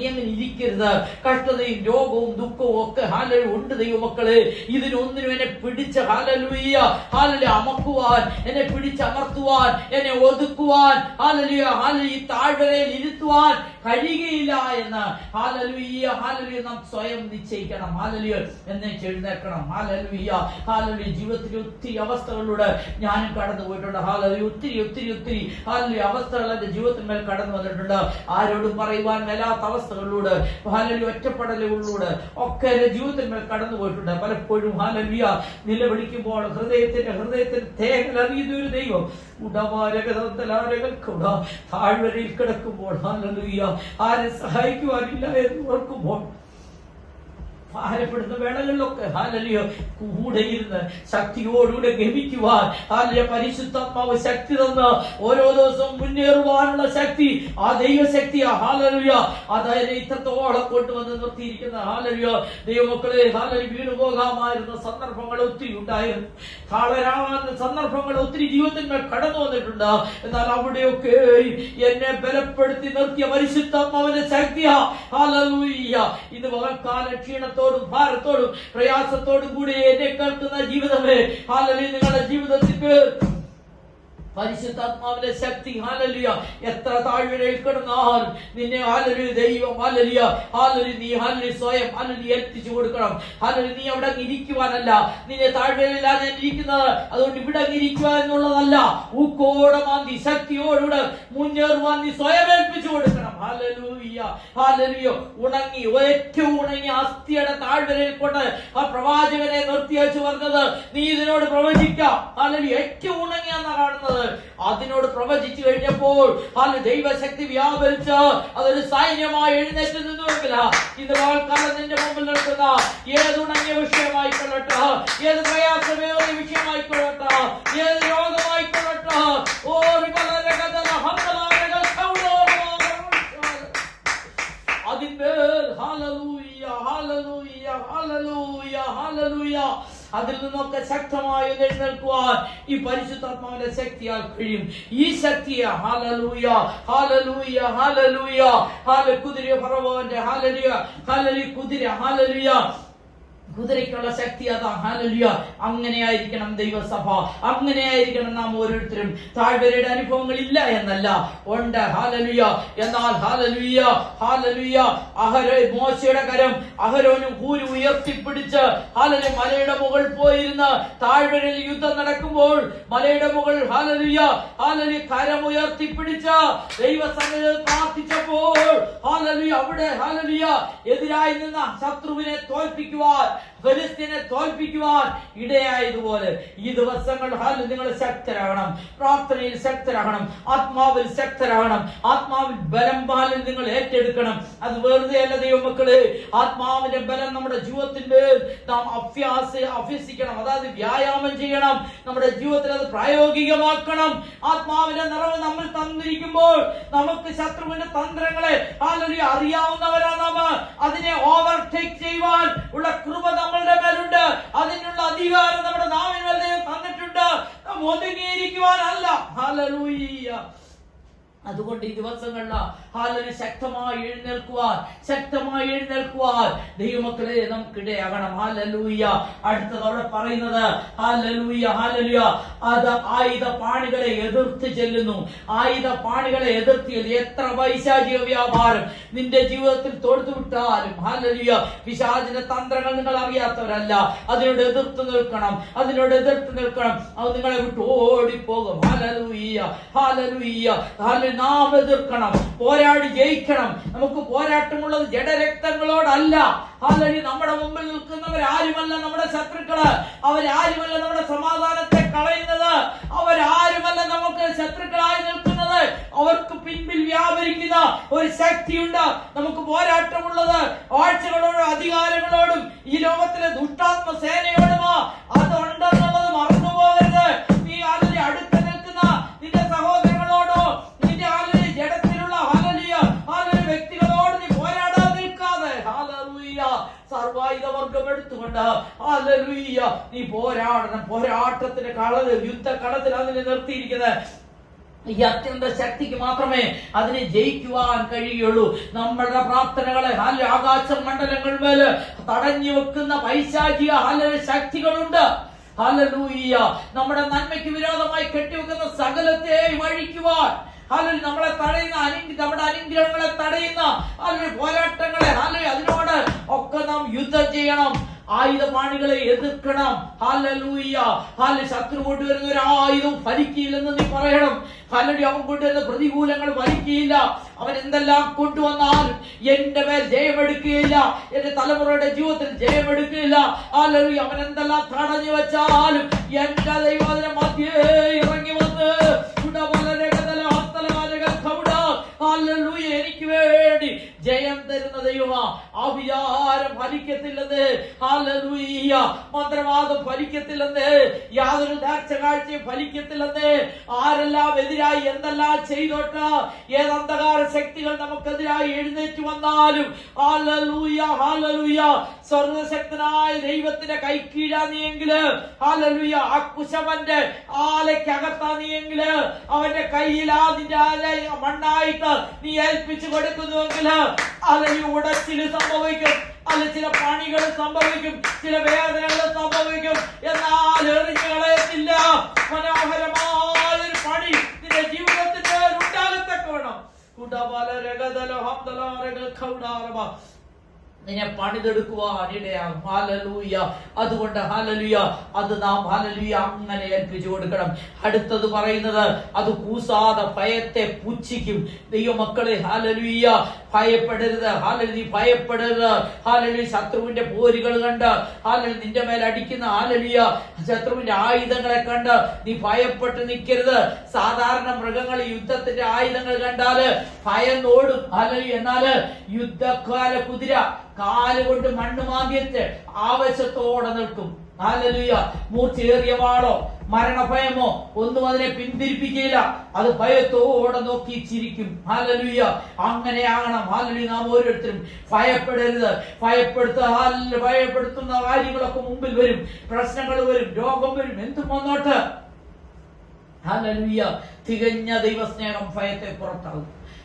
അങ്ങനെ ഇരിക്കരുത്. കഷ്ടതയും രോഗവും ദുഃഖവും ഒക്കെ ഹല്ലേലൂയ ഉണ്ട് ദൈവമക്കളെ. ഇതിനൊന്നിനും എന്നെ പിടിച്ച് ഹല്ലേലൂയ ഹല്ലേലൂയ അമക്കുക ഒതുക്കുവാൻ, എന്നെ പിടിച്ചമർത്തുവാൻ, എന്നെ ഒതുക്കുവാൻ, ഹല്ലേലൂയ ഹല്ലേലൂയ, ഈ താഴ്വരയിൽ ഇരുത്തുവാൻ കഴിയുകയില്ല എന്ന് ഹല്ലേലൂയ ഹല്ലേലൂയ നാം സ്വയം നിശ്ചയിക്കണം. ഹല്ലേലൂയ എന്നെ എഴുന്നേൽക്കണം. Hallelujah hallelujah. ജീവിതത്തിൽ ഒത്തിരി അവസ്ഥകളിലൂടെ ഞാനും കടന്നു പോയിട്ടുണ്ട്. ഹല്ലേലൂയ ഒത്തിരി ഒത്തിരി ഒത്തിരി ഹല്ലേലൂയ അവസ്ഥകൾ എന്റെ ജീവിതത്തിന്മേൽ കടന്നു വന്നിട്ടുണ്ട്. ആരോടും പറയുവാൻ മേലാത്ത അവസ്ഥകളിലൂടെ, ഹല്ലേലൂയ ഒറ്റപ്പെടലുകളിലൂടെ ഒക്കെ എന്റെ ജീവിതത്തിന്മേൽ കടന്നു പോയിട്ടുണ്ട്. പലപ്പോഴും ഹല്ലേലൂയ നിലവിളിക്കുമ്പോൾ ഹൃദയത്തിന്റെ തേങ്ങൽ അറിയുന്ന ഒരു ദൈവം താഴ്വരയിൽ കിടക്കുമ്പോൾ ഹല്ലേലൂയ ആരെ സഹായിക്കുവാനില്ല എന്ന് ഓർക്കുമ്പോൾ, ഭാരപ്പെടുന്ന വേളകളിലൊക്കെ ഹല്ലേലൂയ കൂടെ ഇരുന്ന് ശക്തിയോടുകൂടെ ഗമിക്കുവാൻ ഹല്ലേലൂയ പരിശുദ്ധാത്മാവ് ശക്തി തന്ന് ഓരോ ദിവസവും മുന്നേറുവാനുള്ള ശക്തി, ആ ദൈവശക്തിയാ ഹല്ലേലൂയ. അതായത് ഇത്രത്തോളം കൊണ്ടുവന്ന് നിർത്തിയിരിക്കുന്ന ഹല്ലേലൂയ ദൈവമക്കളെ, ഹല്ലേലൂയ വീണു പോകാമായിരുന്ന സന്ദർഭങ്ങൾ ഒത്തിരി ഉണ്ടായിരുന്നു. താളരാകുന്ന സന്ദർഭങ്ങൾ ഒത്തിരി ജീവിതത്തിന്മേൽ കടന്നു വന്നിട്ടുണ്ട്. എന്നാൽ അവിടെയൊക്കെ എന്നെ ബലപ്പെടുത്തി നിർത്തിയ പരിശുദ്ധാത്മാവിന്റെ ശക്തിയാ ഹല്ലേലൂയ. ഇന്ന് പകൽക്കാല ക്ഷീണത്തോടും ഭാരത്തോടും പ്രയാസത്തോടും കൂടി എന്നെ കേൾക്കുന്ന ജീവിതമേ, ഹല്ലേലൂയ നിങ്ങളുടെ ജീവിതത്തിൽ പരിശുദ്ധാത്മാവിന്റെ ശക്തി ഹല്ലേലൂയ എത്ര താഴ്വരയിൽ കിടന്നാൽ നിന്നെ ഹല്ലേലൂയ ദൈവം ഹല്ലേലൂയ ഹല്ലേലൂയ നീ ഹല്ലേലൂയ സ്വയം ഹല്ലേലൂയ എത്തിച്ചു കൊടുക്കണം. ഹല്ലേലൂയ നീ അവിടെ ഇരിക്കുവാനല്ല, നിന്നെ താഴ്വരയിലാ ഞാൻ ഇരിക്കുന്നത്, അതുകൊണ്ട് ഇവിടെ ഇരിക്കുക എന്നുള്ളതല്ല. ഊക്കോടെ മാന്തി ശക്തിയോടുകൂടെ മുന്നേറുവാൻ നീ സ്വയം ഏൽപ്പിച്ചു കൊടുക്കണം. Hallelujah hallelujah. ഉണങ്ങി ഏറ്റവും ഉണങ്ങി അസ്ഥിയുടെ താഴ്വരയിൽ കൊണ്ട് ആ പ്രവാചകനെ നിർത്തിയച്ചു പറഞ്ഞത്, നീ ഇതിനോട് പ്രവചിക്കാം. ഹല്ലേലൂയ ഏറ്റവും ഉണങ്ങിയെന്നാ കാണുന്നത്. അതിനോട് പ്രവചിച്ചു കഴിഞ്ഞപ്പോൾ ദൈവശക്തി വ്യാപരിച്ച് അതൊരു സൈന്യമായി എഴുന്നേറ്റ് നിന്നുവെങ്കില ഇന്ന് കാലം നിന്റെ മുമ്പിൽ നിൽക്കുന്ന ഏതുണങ്ങിയ വിഷയമായിക്കൊള്ളട്ടെ, ഏത് പ്രയാസമേറിയ വിഷയമായിക്കൊള്ളട്ടെ, ഏത് രോഗമായിക്കൊള്ളട്ടെ, അതിന്മേൽ ഹല്ലേലൂയ ഹല്ലേലൂയ ഹല്ലേലൂയ ഹല്ലേലൂയ അതിൽ നിന്നൊക്കെ ശക്തമായി എഴുന്നേൽക്കുവാൻ ഈ പരിശുദ്ധാത്മാവിന്റെ ശക്തിയാൽ കഴിയും. ഈ ശക്തിയെ ഹല്ലേലൂയ ഹല്ലേലൂയ ഹല്ലേലൂയ ഹല്ലേലൂയ കുതിര ഫറവോന്റെ ഹല്ലേലൂയ ഹല്ലേലൂയ കുതിര ഹല്ലേലൂയ കുതിരയ്ക്കുള്ള ശക്തി അതാ. ഹല്ലേലൂയ അങ്ങനെയായിരിക്കണം ദൈവസഭ, അങ്ങനെയായിരിക്കണം നാം ഓരോരുത്തരും. താഴ്വരയുടെ അനുഭവങ്ങൾ ഇല്ല എന്നല്ല, ഉണ്ട്. ഹല്ലേലൂയ. എന്നാൽ ഹല്ലേലൂയ ഹല്ലേലൂയ മോശയുടെ കരം അഹരോനും ഹൂരും ഉയർത്തിപ്പിടിച്ച് ഹല്ലേലൂയ മലയുടെ മുകളിൽ പോയിരുന്ന് താഴ്വരയിൽ യുദ്ധം നടക്കുമ്പോൾ മലയുടെ മുകളിൽ ഹല്ലേലൂയ ഹല്ലേലൂയ കരം ഉയർത്തിപ്പിടിച്ച് ദൈവസന്നിധിയിൽ പ്രാർത്ഥിച്ചപ്പോൾ ഹല്ലേലൂയ അവിടെ ഹല്ലേലൂയ എതിരായി നിന്ന ശത്രുവിനെ തോൽപ്പിക്കുവാൻ, ഫെലിസ്തീനെ തോൽപ്പിക്കുവാൻ ഇടയായതുപോലെ ഈ ദിവസങ്ങൾ നിങ്ങൾ ശക്തരാകണം, പ്രാർത്ഥനയിൽ ശക്തരാകണം, ആത്മാവിൽ ശക്തരാകണം, ആത്മാവിൽ ബലം പാലിൽ നിങ്ങൾ ഏറ്റെടുക്കണം. അത് വെറുതെ അല്ല ദൈവമക്കളെ. ആത്മാവിന്റെ ബലം നമ്മുടെ ജീവിതത്തിന്റെ നാം അഭ്യസിക്കണം, അതായത് വ്യായാമം ചെയ്യണം, നമ്മുടെ ജീവിതത്തിൽ അത് പ്രായോഗികമാക്കണം. ആത്മാവിന്റെ നിറവ് നമ്മൾ തന്നിരിക്കുമ്പോൾ നമുക്ക് ശത്രുവിന്റെ തന്ത്രങ്ങളെ അറിയാവുന്നവരാണ് നാം. അതിനെ ഓവർടേക്ക് ചെയ്യുവാൻ ഉള്ള കൃപ നമ്മളുടെ മേലുണ്ട്, അതിനുള്ള അധികാരം നമ്മുടെ നാവിന്മേൽ തന്നിട്ടുണ്ട്. നാം ഒതുങ്ങിയിരിക്കുവാനല്ല. ഹല്ലേലൂയ. അതുകൊണ്ട് ഈ ദിവസങ്ങളിൽ ഹല്ലേലൂയ ശക്തമായി എഴുന്നേൽക്കുവാൻ ദൈവമക്കളെ നമുക്കിടയാകണം. ഹല്ലേലൂയ. അടുത്തത് അവിടെ പറയുന്നത് ഹല്ലേലൂയ ഹല്ലേലൂയ അത് ആയുധ പാണികളെ എതിർത്ത് ചെല്ലുന്നു. ആയുധ പാണികളെ എതിർത്ത് എത്ര പൈശാചിക വ്യാപാരം നിന്റെ ജീവിതത്തിൽ തൊടുത്തുവിട്ടാലും ഹല്ലേലൂയ പിശാചിന്റെ തന്ത്രങ്ങൾ നിങ്ങൾ അറിയാത്തവരല്ല. അതിനോട് എതിർത്ത് നിൽക്കണം, അത് നിങ്ങളെ വിട്ട് ഓടിപ്പോകും. ഹല്ലേലൂയ ഹല്ലേലൂയ ഹല്ലേലൂയ. നാം എതിർക്കണം, പോരാടി ജയിക്കണം. നമുക്ക് പോരാട്ടമുള്ളത് ജഡരക്തങ്ങളോടല്ല. ഹല്ലേലൂയ. നമ്മുടെ മുമ്പിൽ നിൽക്കുന്നവരാരുമല്ല നമ്മുടെ ശത്രുക്കള്, അവരാരുമല്ല നമ്മുടെ സമാധാനത്തെ കളയുന്നത്, അവരാരുമല്ല നമുക്ക് ശത്രുക്കളായി നിൽക്കുന്നത്. അവർക്ക് പിൻപിൽ വ്യാപരിക്കുന്ന ഒരു ശക്തിയുണ്ട്. നമുക്ക് പോരാട്ടമുള്ളത് ആഴ്ചകളോടും അധികാരങ്ങളോടും ഈ ലോകത്തിലെ ദുഷ്ടാത്മ സേനയോടുമോ. അതുണ്ടെന്നുള്ളത് മറന്നുപോകരുത്. നീ അതിന് അടുത്ത് നിൽക്കുന്ന നിന്റെ സഹോദരങ്ങളോടോ നിന്റെ ജഡത്തിലുള്ള വ്യക്തികളോട് നീ പോരാടാൻ നിൽക്കാതെ ഹല്ലേലൂയ സർവായുധ വർഗം എടുത്തുകൊണ്ട് ഹല്ലേലൂയ നീ പോരാടണം. പോരാട്ടത്തിന്റെ യുദ്ധക്കളത്തിൽ അതിനെ നിർത്തിയിരിക്കുന്നത് ഈ അത്യന്ത ശക്തിക്ക് മാത്രമേ അതിനെ ജയിക്കുവാൻ കഴിയുള്ളൂ. നമ്മളുടെ പ്രാർത്ഥനകളെ ആകാശ മണ്ഡലങ്ങൾ മേല് തടഞ്ഞു വെക്കുന്ന പൈശാചിക ശക്തികളുണ്ട്. ഹല്ലേലൂയ, നമ്മുടെ നന്മയ്ക്ക് വിരോധമായി കെട്ടിവെക്കുന്ന സകലത്തെയും അഴിക്കുവാൻ, ഹല്ലേലൂയ, നമ്മളെ തടയുന്ന നമ്മുടെ അനുഗ്രഹങ്ങളെ തടയുന്ന പോരാട്ടങ്ങളെ, ഹല്ലേലൂയ, അതിനോട് ഒക്കെ നാം യുദ്ധം ചെയ്യണം. ആയുധപാണികളെ എതിർക്കണം. ഹല്ലേലൂയ, ഹല്ലേലൂയ. ശത്രു കൊണ്ടുവരുന്ന ഒരു ആയുധവും ഫലിക്കില്ലെന്ന് നീ പറയണം. ഹല്ലേലൂയ, അവൻ കൊണ്ടുവരുന്ന പ്രതികൂലങ്ങൾ ഫലിക്കില്ല. അവൻ എന്തെല്ലാം കൊണ്ടുവന്നാലും എന്റെ മേൽ ജയമെടുക്കുകയില്ല, എന്റെ തലമുറയുടെ ജീവിതത്തിൽ ജയമെടുക്കുകയില്ല. ഹല്ലേലൂയ, അവൻ എന്തെല്ലാം തടഞ്ഞു വെച്ചാലും എന്റെ ദൈവം അതിനെ മധ്യേ ഇറങ്ങി വന്ന് ഹല്ലേലൂയ, എനിക്ക് വേണ്ടി ജയം തരുന്ന ദൈവമാ. ആ വിചാരം ഫലിക്കത്തില്ലെന്ന്, ഹല്ലേലൂയ, മന്ത്രവാദം ഫലിക്കത്തില്ലെന്ന്, യാതൊരു നേർച്ച കാഴ്ചയും ഫലിക്കത്തില്ലെന്ന്. ആരെല്ലാം എതിരായി എന്തെല്ലാം ചെയ്തോട്ട്, ഏത് അന്ധകാര ശക്തികൾ നമുക്കെതിരായി എഴുന്നേറ്റ് വന്നാലും, ഹല്ലേലൂയ, ഹല്ലേലൂയ, സർവശക്തനായ ദൈവത്തിന്റെ കൈ കീഴാ നീയെങ്കില്, ഹല്ലേലൂയ, ആ കുശവന്റെ ആലയ്ക്കകത്താ നീയെങ്കില്, അവന്റെ കയ്യിൽ അതിന്റെ മണ്ണായിട്ട് നീ ഏൽപ്പിച്ചു കൊടുക്കുന്നുവെങ്കില്, അല്ലെങ്കിൽ ഉടച്ചില് സംഭവിക്കും, അല്ല ചില പണികൾ സംഭവിക്കും, ചില വേദനകൾ സംഭവിക്കും, എന്നാൽ എറിഞ്ഞു കളയത്തില്ല. മനോഹരമായൊരു പണി നിന്റെ ജീവിതത്തിന്റെ ഉണ്ടാകത്തക്കവണ്ണം നിന്നെ പണിതെടുക്കുവാൻ ഇടയാകും. ഹല്ലേലൂയ. അതുകൊണ്ട് ഹല്ലേലൂയ, അത് നാം ഹല്ലേലൂയ അങ്ങനെ ഏൽപ്പിച്ചു കൊടുക്കണം. അടുത്തത് പറയുന്നത്, അത് കൂസാതെ ഭയത്തെ പുച്ഛിക്കും. ദൈവമക്കളെ, ഹല്ലേലൂയ, ഭയപ്പെടരുത്. ഹല്ലേലൂയ, നീ ഭയപ്പെടരുത്. ഹല്ലേലൂയ, ശത്രുവിന്റെ പോരുകൾ കണ്ട്, ഹല്ലേലൂയ, നിന്റെ മേൽ അടിക്കുന്ന, ഹല്ലേലൂയ, ശത്രുവിന്റെ ആയുധങ്ങളെ കണ്ട് നീ ഭയപ്പെട്ട് നിൽക്കരുത്. സാധാരണ മൃഗങ്ങൾ യുദ്ധത്തിന്റെ ആയുധങ്ങൾ കണ്ടാല് ഭയന്നോടും. ഹല്ലേലൂയ, എന്നാല് യുദ്ധകാല കുതിര കാലുകൊണ്ട് മണ്ണ് മാന്തിയിട്ട് ആവശ്യത്തോടെ നിൽക്കും. ഹല്ലേലൂയ, മൂർച്ചയേറിയ വാളോ മരണഭയമോ ഒന്നും അതിനെ പിന്തിരിപ്പിക്കില്ല. അത് ഭയത്തോടെ നോക്കി ചിരിക്കും. ഹല്ലേലൂയ, അങ്ങനെയാകണം. ഹല്ലേലൂയ, നാം ഓരോരുത്തരും ഭയപ്പെടരുത്. ഭയപ്പെടുത്തുന്ന കാര്യങ്ങളൊക്കെ മുമ്പിൽ വരും, പ്രശ്നങ്ങൾ വരും, രോഗം വരും, എന്തും വന്നോട്ട്. ഹല്ലേലൂയ, തികഞ്ഞ ദൈവസ്നേഹം ഭയത്തെ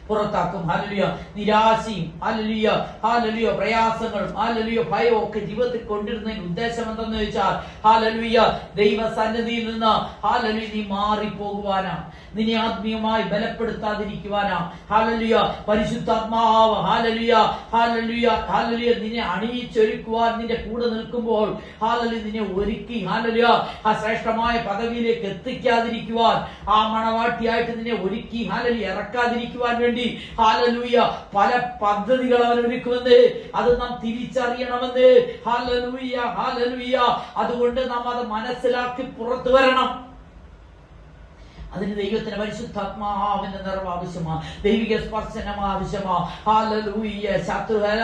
പുറത്താക്കും. ഹല്ലേലൂയ, നിരാശയും, ഹല്ലേലൂയ, ഹല്ലേലൂയ, പ്രയാസങ്ങളും, ഹല്ലേലൂയ, ഭയവും ഒക്കെ ജീവിതത്തിൽ കൊണ്ടിരുന്നതിന്റെ ഉദ്ദേശം എന്തെന്ന് ചോദിച്ചാൽ, ഹല്ലേലൂയ, ദൈവസന്നിധിയിൽ നിന്ന്, ഹല്ലേലൂയ, നീ മാറിപ്പോകുവാനാ, നിന്നെ ആത്മീയമായി ബലപ്പെടുത്താതിരിക്കുവാനാ. ഹല്ലേലൂയ, പരിശുദ്ധാത്മാവ്, ഹല്ലേലൂയ, ഹല്ലേലൂയ, ഹല്ലേലൂയ, നിന്നെ അണിയിച്ചൊരുക്കുവാൻ നിന്റെ കൂടെ നിൽക്കുമ്പോൾ, ഹല്ലേലൂയ, നിന്നെ ഒരുക്കി, ഹല്ലേലൂയ, ആ ശ്രേഷ്ഠമായ പദവിയിലേക്ക് എത്തിക്കാതിരിക്കുവാൻ, ആ മണവാട്ടിയായിട്ട് നിന്നെ ഒരുക്കി, ഹല്ലേലൂയ, ഇറക്കാതിരിക്കുവാൻ വേണ്ടി, ഹല്ലേലൂയ, പല പദ്ധതികൾ അവൻ ഒരുക്കുമെന്ന് അത് നാം തിരിച്ചറിയണമെന്ന്. ഹല്ലേലൂയ, ഹല്ലേലൂയ, അതുകൊണ്ട് നാം അത് മനസ്സിലാക്കി പുറത്തു വരണം. അതിന് ദൈവത്തിന്റെ പരിശുദ്ധാത്മാവിന്റെ നിറവ് ആവശ്യമാണ്, ദൈവിക സ്പർശനം ആവശ്യമാണ്. ഹല്ലേലൂയ,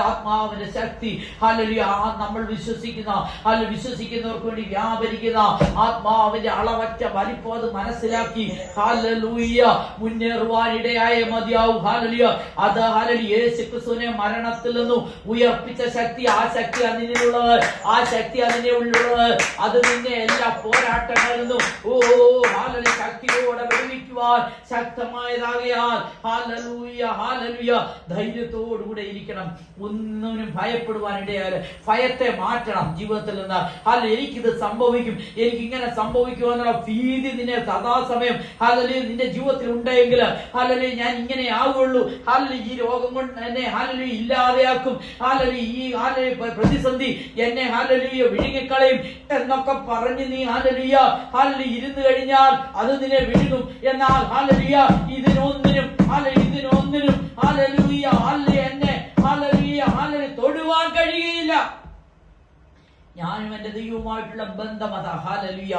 ആത്മാവിന്റെ ശക്തി, ഹല്ലേലൂയ, നമ്മൾ വിശ്വസിക്കുന്നവർക്ക് വേണ്ടി വ്യാപരിക്കുന്ന ആത്മാവിന്റെ അളവറ്റ വലിപ്പം അത് മനസ്സിലാക്കി, ഹല്ലേലൂയ, മുന്നേറുവാനിടയായ മതിയാവും. ഹല്ലേലൂയ, അത് ഹല്ലേലൂയ, യേശുക്രിസ്തുവിനെ മരണത്തിൽ നിന്നും ഉയർപ്പിച്ച ശക്തി, ആ ശക്തി അതിനുള്ളത്, ആ ശക്തി അതിനെ ഉള്ളത്, അത് നിന്നെ എല്ലാ പോരാട്ടങ്ങളിൽ നിന്നും ഹല്ലേലൂയ ശക്തിയോടെ വിടുവിക്കുവാൻ ശക്തമായതാകയാൽ, ഹല്ലേലൂയ, ഹല്ലേലൂയ, ധൈര്യത്തോടുകൂടെ ഇരിക്കണം. ഒന്നിനും ഭയപ്പെടുവാനിടയാല് ഭയത്തെ മാറ്റണം ജീവിതത്തിൽ നിന്ന്. ഹല്ലേലൂയ, എനിക്കിത് സംഭവിക്കും, എനിക്കിങ്ങനെ സംഭവിക്കുമെന്നുള്ള ഭീതി നിന്നെ സദാസമയം, ഹല്ലേലൂയ, നിന്റെ ജീവിതത്തിൽ ഉണ്ടെങ്കിൽ, ഹല്ലേലൂയ, ഞാൻ ഇങ്ങനെ ആകുള്ളൂ, ഹല്ലേലൂയ, ഈ രോഗം കൊണ്ട് എന്നെ, ഹല്ലേലൂയ, ഇല്ലാതെയാക്കും, ഹല്ലേലൂയ, ഈ ഹല്ലേലൂയ പ്രതിസന്ധി എന്നെ, ഹല്ലേലൂയ, വിഴുങ്ങിക്കളയും എന്നൊക്കെ പറഞ്ഞ് നീ, ഹല്ലേലൂയ, ഹല്ലേലൂയ, ഇരുന്ന് കഴിഞ്ഞാൽ അത് നിന്നെ വിഴുങ്ങും. എന്നാൽ ഹല്ലേലൂയ, ഇതിനൊന്നിനും, ഹല്ലേലൂയ, ഹല്ലേലൂയ, എന്നെ, ഹല്ലേലൂയ, ഹല്ലേലൂയ, തൊടുവാൻ കഴിയില്ല. ഞാനും എന്റെ ദൈവവുമായിട്ടുള്ള ബന്ധം അതാ. ഹല്ലേലൂയ,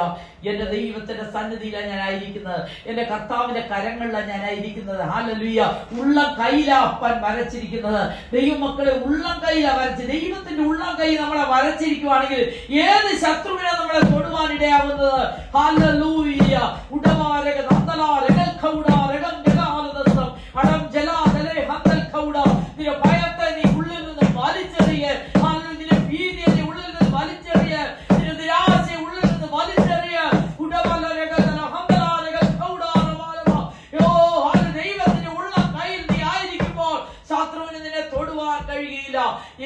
എന്റെ ദൈവത്തിന്റെ സന്നിധിയിലാണ് ഞാനായിരിക്കുന്നത്, എന്റെ കർത്താവിന്റെ കരങ്ങളിലാണ് ഞാനായിരിക്കുന്നത്. ഹല്ലേലൂയ, ഉള്ളം കയ്യിലാ അപ്പൻ വരച്ചിരിക്കുന്നത്. ദൈവമക്കളെ, ഉള്ളം കയ്യിലാ വരച്ച്, ദൈവത്തിന്റെ ഉള്ളം കൈ നമ്മളെ വരച്ചിരിക്കുവാണെങ്കിൽ ഏത് ശത്രുവിനെ നമ്മളെ തൊടുവാനിടയാവുന്നത്. ഹല്ലേലൂയ, ഉടവാരക നന്ദലാരകൾ ഖൗഡാരകം ജലാലദസം അടം ജലാലലെ ഹന്തൽ ഖൗഡ. നിന്റെ ഭയത്തെ നീ ഉള്ളിൽ നിന്ന് വലിച്ചെറിയ, നിന്റെ ഭീതിയെ നീ ഉള്ളിൽ നിന്ന് വലിച്ചെറിയ, നിന്റെ നിരാശയെ ഉള്ളിൽ നിന്ന് വലിച്ചെറിയ. ദൈവത്തിന്റെ ഉള്ള കയ്യിൽ നീ ആയിരിക്കുമ്പോൾ ശത്രുവിന് നിന്നെ തൊടുവാൻ കഴിയില്ല.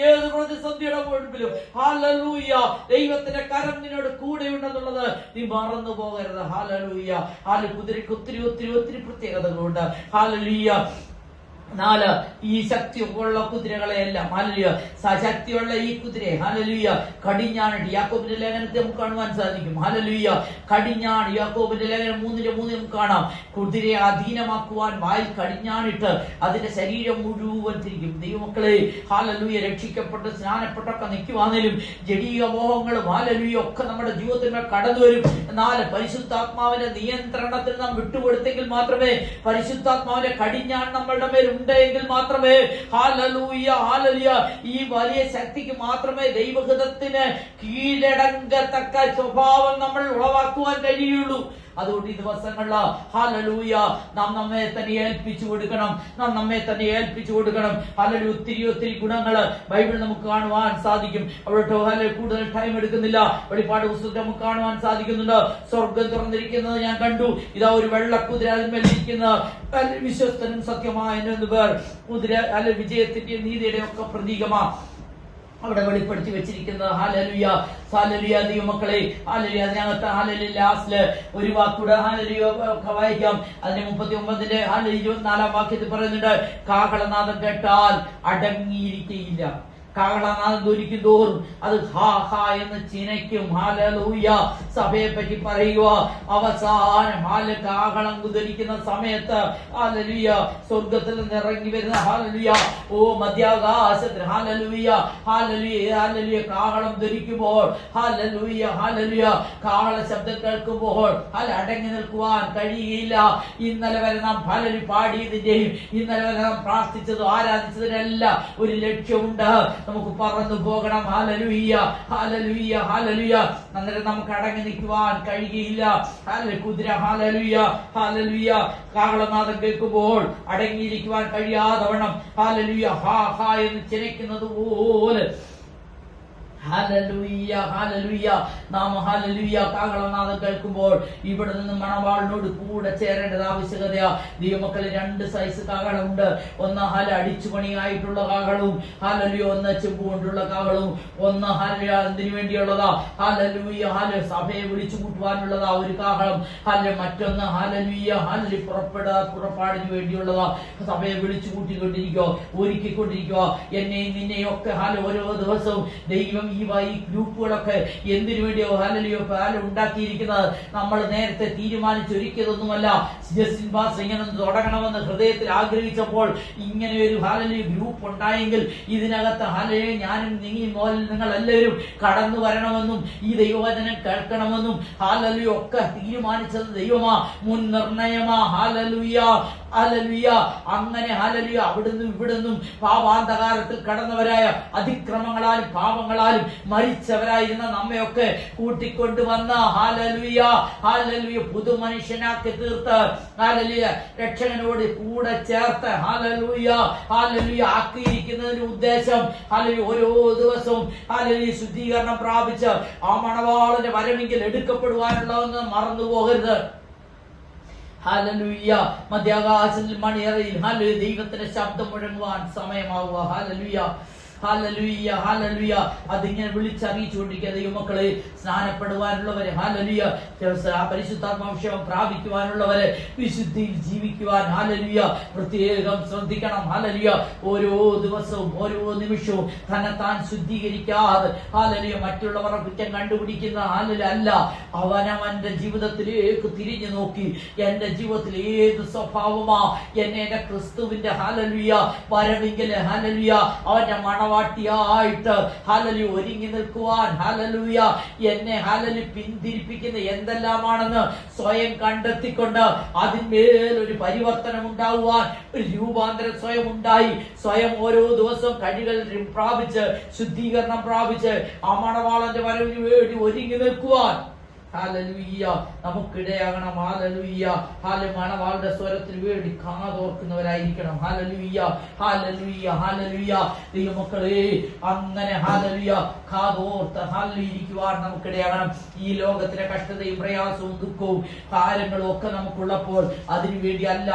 ഏത് പ്രതിസന്ധിയുടെ മുൻപിലും, ഹല്ലേലൂയ, ദൈവത്തിന്റെ കരം നിന്നോട് കൂടെ ഉണ്ടെന്നുള്ളത് നീ മറന്നു പോകരുത്. ഹല്ലേലൂയ. കുതിരയ്ക്ക് ഒത്തിരി ഒത്തിരി ഒത്തിരി പ്രത്യേകതകളുണ്ട്. ഹല്ലേലൂയ. 4 ഈ ശക്തിയുള്ള കുതിരകളെയെല്ലാം ഹല്ലേലൂയ, ശക്തിയുള്ള ഈ കുതിരയെ ഹല്ലേലൂയ കടിഞ്ഞാണിട്ട് യാക്കോബിന്റെ ലേഖനത്തെ നമുക്ക് കാണുവാൻ സാധിക്കും. ഹല്ലേലൂയ, കടിഞ്ഞാണ്. യാക്കോബിന്റെ ലേഖനം 3:3 നമുക്ക് കാണാം. കുതിരയെ അധീനമാക്കുവാൻ വായിൽ കടിഞ്ഞാണിട്ട് അതിന്റെ ശരീരം മുഴുവൻ തിരിക്കും. ദൈവമക്കളെ ഹല്ലേലൂയ, രക്ഷിക്കപ്പെട്ട് സ്നാനപ്പെട്ടൊക്കെ നിൽക്കുവാന്നേലും ജഡീയ മോഹങ്ങളും ഹല്ലേലൂയ ഒക്കെ നമ്മുടെ ജീവിതത്തിൽ കടന്നു വരും. എന്നാൽ പരിശുദ്ധാത്മാവിന്റെ നിയന്ത്രണത്തിൽ നാം വിട്ടുകൊടുത്തെങ്കിൽ മാത്രമേ, പരിശുദ്ധാത്മാവിന്റെ കടിഞ്ഞാൺ നമ്മളുടെ മേൽ ഉണ്ടെങ്കിൽ മാത്രമേ ഹല്ലേലൂയ ഹല്ലേലൂയ ഈ വലിയ ശക്തിക്ക് മാത്രമേ ദൈവഹിതത്തിന് കീഴടങ്ങത്തക്ക സ്വഭാവം നമ്മൾ ഉളവാക്കുവാൻ കഴിയുള്ളൂ. അതുകൊണ്ട് ഈ ദിവസങ്ങളിൽ ഹല്ലേലൂയ നാം നമ്മെ തന്നെ ഏൽപ്പിച്ചു കൊടുക്കണം. ഹല്ലേലൂയ, ഒത്തിരി ഒത്തിരി ഗുണങ്ങൾ ബൈബിൾ നമുക്ക് കാണുവാൻ സാധിക്കും. അവിടെ കൂടുതൽ ടൈം എടുക്കുന്നില്ല. വെളിപ്പാട് പുസ്തകത്തിൽ നമുക്ക് കാണുവാൻ സാധിക്കുന്നുണ്ട്. സ്വർഗം തുറന്നിരിക്കുന്നത് ഞാൻ കണ്ടു. ഇതാ ഒരു വെള്ളക്കുതിര അതിന്മേലിരിക്കുന്ന വിശ്വസ്തനും സത്യമായ പേർ. കുതിര വിജയത്തിന്റെ നീതിയുടെ ഒക്കെ പ്രതീകമാണ് അവിടെ വെളിപ്പെടുത്തി വെച്ചിരിക്കുന്നത്. ഹല്ലേലൂയ ഹല്ലേലൂയ ദൈവമക്കളെ ഹല്ലേലൂയ. അതിനകത്ത് ഹല്ലേലൂയ ലാസ്റ്റില് ഒരു വാക്കൂടെ ഹല്ലേലൂയ വായിക്കാം. അതിന് 39 ഹല്ലേലൂയ 24 വാക്യത്തിൽ പറയുന്നുണ്ട്, കാഹളനാദം കേട്ടാൽ അടങ്ങിയിരിക്കയില്ല. കാഹളനാദം ധ്വനിക്കും തോറും അത് ഹാ ഹാ എന്ന് ചിനയ്ക്കും. ഹല്ലേലൂയ. സഭയെ പറ്റി പറയുക, അവസാനം കാഹളം ധരിക്കുന്ന സമയത്ത് ഹല്ലേലൂയ സ്വർഗത്തിൽ നിന്ന് ഇറങ്ങി വരുന്ന ഹല്ലേലൂയ മധ്യാകാശത്തിൽ ഹല്ലേലൂയ ഹല്ലേലൂയ ഹല്ലേലൂയ കാഹളം ധരിക്കുമ്പോൾ ഹല്ലേലൂയ ഹല്ലേലൂയ കാഹള ശബ്ദം കേൾക്കുമ്പോൾ അടങ്ങി നിൽക്കുവാൻ കഴിയില്ല. ഇന്നലെ വരെ നാം ഹല്ലേലൂയ പാടിയതിന്റെയും ഇന്നലെ വരെ നാം പ്രാർത്ഥിച്ചതും ആരാധിച്ചതിനെല്ലാം ഒരു ലക്ഷ്യമുണ്ട്. നമുക്ക് പറന്നു പോകണം. ഹല്ലേലൂയ ഹല്ലേലൂയ ഹല്ലേലൂയ. അന്നേരം നമുക്ക് അടങ്ങി നിൽക്കുവാൻ കഴിയില്ല. കുതിര ഹല്ലേലൂയ ഹല്ലേലൂയ കാഹളനാദം കേൾക്കുമ്പോൾ അടങ്ങിയിരിക്കുവാൻ കഴിയാതവണ്ണം ഹല്ലേലൂയ ഹാ ഹാ എന്ന് ചിനയ്ക്കുന്നത് പോലെ ഹല്ലേലൂയ ഹല്ലേലൂയ നാം ഹല്ലേലൂയ കാഹളനാദം കേൾക്കുമ്പോൾ ഇവിടെ നിന്ന് മണവാളിനോട് കൂടെ ചേരേണ്ടത് ആവശ്യകതയാ. ദൈവമക്കളെ 2 സൈസ് കാഹളമുണ്ട്. ഒന്ന് അടിച്ചു പണിയായിട്ടുള്ള കാഹളവും ഹല്ലേലൂയ, ഒന്ന് ചെമ്പ് കൊണ്ടുള്ള കാഹളവും. ഒന്ന് ഹല്ലേലൂയ എന്തിനു വേണ്ടിയുള്ളതാ? ഹല്ലേലൂയ ഹല്ലേലൂയ സഭയെ വിളിച്ചു കൂട്ടുവാനുള്ളതാ ഒരു കാഹളം. ഹല്ലേലൂയ മറ്റൊന്ന് ഹല്ലേലൂയ ഹല്ലേലൂയ പുറപ്പാടിന് വേണ്ടിയുള്ളതാ. സഭയെ വിളിച്ചു കൂട്ടിക്കൊണ്ടിരിക്കോ, ഒരുക്കിക്കൊണ്ടിരിക്കോ. എന്നെയും നിന്നെയും ഒക്കെ ഓരോ ദിവസവും ദൈവം ഈ ഗ്രൂപ്പുകളൊക്കെ എന്തിനു വേണ്ടിയോ ഹല്ലേലൂയ ഉണ്ടാക്കിയിരിക്കുന്നത് നമ്മൾ നേരത്തെ തീരുമാനിച്ചൊരുക്കിയതൊന്നുമല്ല. ജസ്റ്റിൻ പാസ്റ്റർ ഇങ്ങനെ തുടങ്ങണമെന്ന് ഹൃദയത്തിൽ ആഗ്രഹിച്ചപ്പോൾ ഇങ്ങനെ ഒരു ഹല്ലേലൂയ ഗ്രൂപ്പ് ഉണ്ടായെങ്കിൽ ഇതിനകത്ത് ഹല്ലേലൂയ ഞാനും നിങ്ങൾ എല്ലാവരും കടന്നു വരണമെന്നും ഈ ദൈവവചനം കേൾക്കണമെന്നും ഹല്ലേലൂയ ഒക്കെ തീരുമാനിച്ചത് ദൈവമാ, മുൻ നിർണയമാ. ഹല്ലേലൂയ ഹല്ലേലൂയ. അങ്ങനെ ഹല്ലേലൂയ അവിടുന്നും ഇവിടുന്നും പാപാന്തകാരത്തിൽ കടന്നവരായ അതിക്രമങ്ങളാലും പാപങ്ങളാലും മരിച്ചവരായിരുന്ന നമ്മയൊക്കെ കൂട്ടിക്കൊണ്ടുവന്ന ഹല്ലേലൂയ ഹല്ലേലൂയ പുതുമനുഷ്യനാക്കി തീർത്ത് ഹല്ലേലൂയ രക്ഷകനോട് കൂടെ ചേർത്ത് ഹല്ലേലൂയ ഹല്ലേലൂയ ആക്കിയിരിക്കുന്നതിന്റെ ഉദ്ദേശം ഹല്ലേലൂയ ഓരോ ദിവസവും ഹല്ലേലൂയ ശുദ്ധീകരണം പ്രാപിച്ച് ആ മണവാളന്റെ വരവെങ്കിൽ എടുക്കപ്പെടുവാനുള്ളതെന്ന് മറന്നു പോകരുത്. ഹല്ലേലൂയ. മധ്യാകാശത്തിൽ മണിയറയിൽ ഹല്ലേലൂയ ദൈവത്തിന്റെ ശബ്ദം മുഴങ്ങുവാൻ സമയമാവുക. ഹല്ലേലൂയ ഹല്ലേലൂയ ഹല്ലേലൂയ. അതിങ്ങനെ വിളിച്ചറിയിച്ചുകൊണ്ടിരിക്കുക. ദൈവമക്കളെ സ്നാനപ്പെടുവാനുള്ളവരെ ഹല്ലേലൂയ പരിശുദ്ധാത്മാഭിഷേകം പ്രാപിക്കുവാനുള്ളവരെ വിശുദ്ധിയിൽ ജീവിക്കുവാൻ ഹല്ലേലൂയ പ്രത്യേകം ശ്രദ്ധിക്കണം. ഹല്ലേലൂയ ഓരോ ദിവസവും ഓരോ നിമിഷവും തന്നെത്താൻ ശുദ്ധീകരിക്കാതെ ഹല്ലേലൂയ മറ്റുള്ളവരുടെ കുറ്റം കണ്ടുപിടിക്കുന്ന ഹല്ലേലൂയ അല്ല, അവനവന്റെ ജീവിതത്തിലേക്ക് തിരിഞ്ഞു നോക്കി എന്റെ ജീവിതത്തിൽ ഏത് സ്വഭാവമാ എന്നെ എന്റെ ക്രിസ്തുവിന്റെ ഹല്ലേലൂയ വരവിങ്കൽ ഹല്ലേലൂയ അവന്റെ മണവാട്ടിയായിട്ട് ഹല്ലേലൂയ ഒരുങ്ങി നിൽക്കുവാൻ ഹല്ലേലൂയ എന്നെ ഹല്ലേലൂയ പിന്തിരിപ്പിക്കുന്ന എന്തെല്ലാമാണെന്ന് സ്വയം കണ്ടെത്തിക്കൊണ്ട് അതിന്മേൽ ഒരു പരിവർത്തനം ഉണ്ടാവുവാൻ ഒരു രൂപാന്തരം സ്വയം ഉണ്ടായി സ്വയം ഓരോ ദിവസവും കഴികൾ പ്രാപിച്ച് ശുദ്ധീകരണം പ്രാപിച്ച് ആ മണവാളന്റെ വരവിന് വേണ്ടി ഒരുങ്ങി നിൽക്കുവാൻ ഹല്ലേലൂയ നമുക്കിടയാകണം. ഹല്ലേലൂയ മണവാളുടെ സ്വരത്തിന് വേണ്ടി കാതോർക്കുന്നവരായിരിക്കണം. ഹല്ലേലൂയ ഹല്ലേലൂയ ഹല്ലേലൂയ ദൈവമക്കളെ അങ്ങനെ ഹല്ലേലൂയ കാതോർത്ത് ഇരിക്കുവാൻ നമുക്കിടയാകണം. ഈ ലോകത്തിലെ കഷ്ടതയും പ്രയാസവും ദുഃഖവും കാര്യങ്ങളും ഒക്കെ നമുക്കുള്ളപ്പോൾ അതിനുവേണ്ടി അല്ല,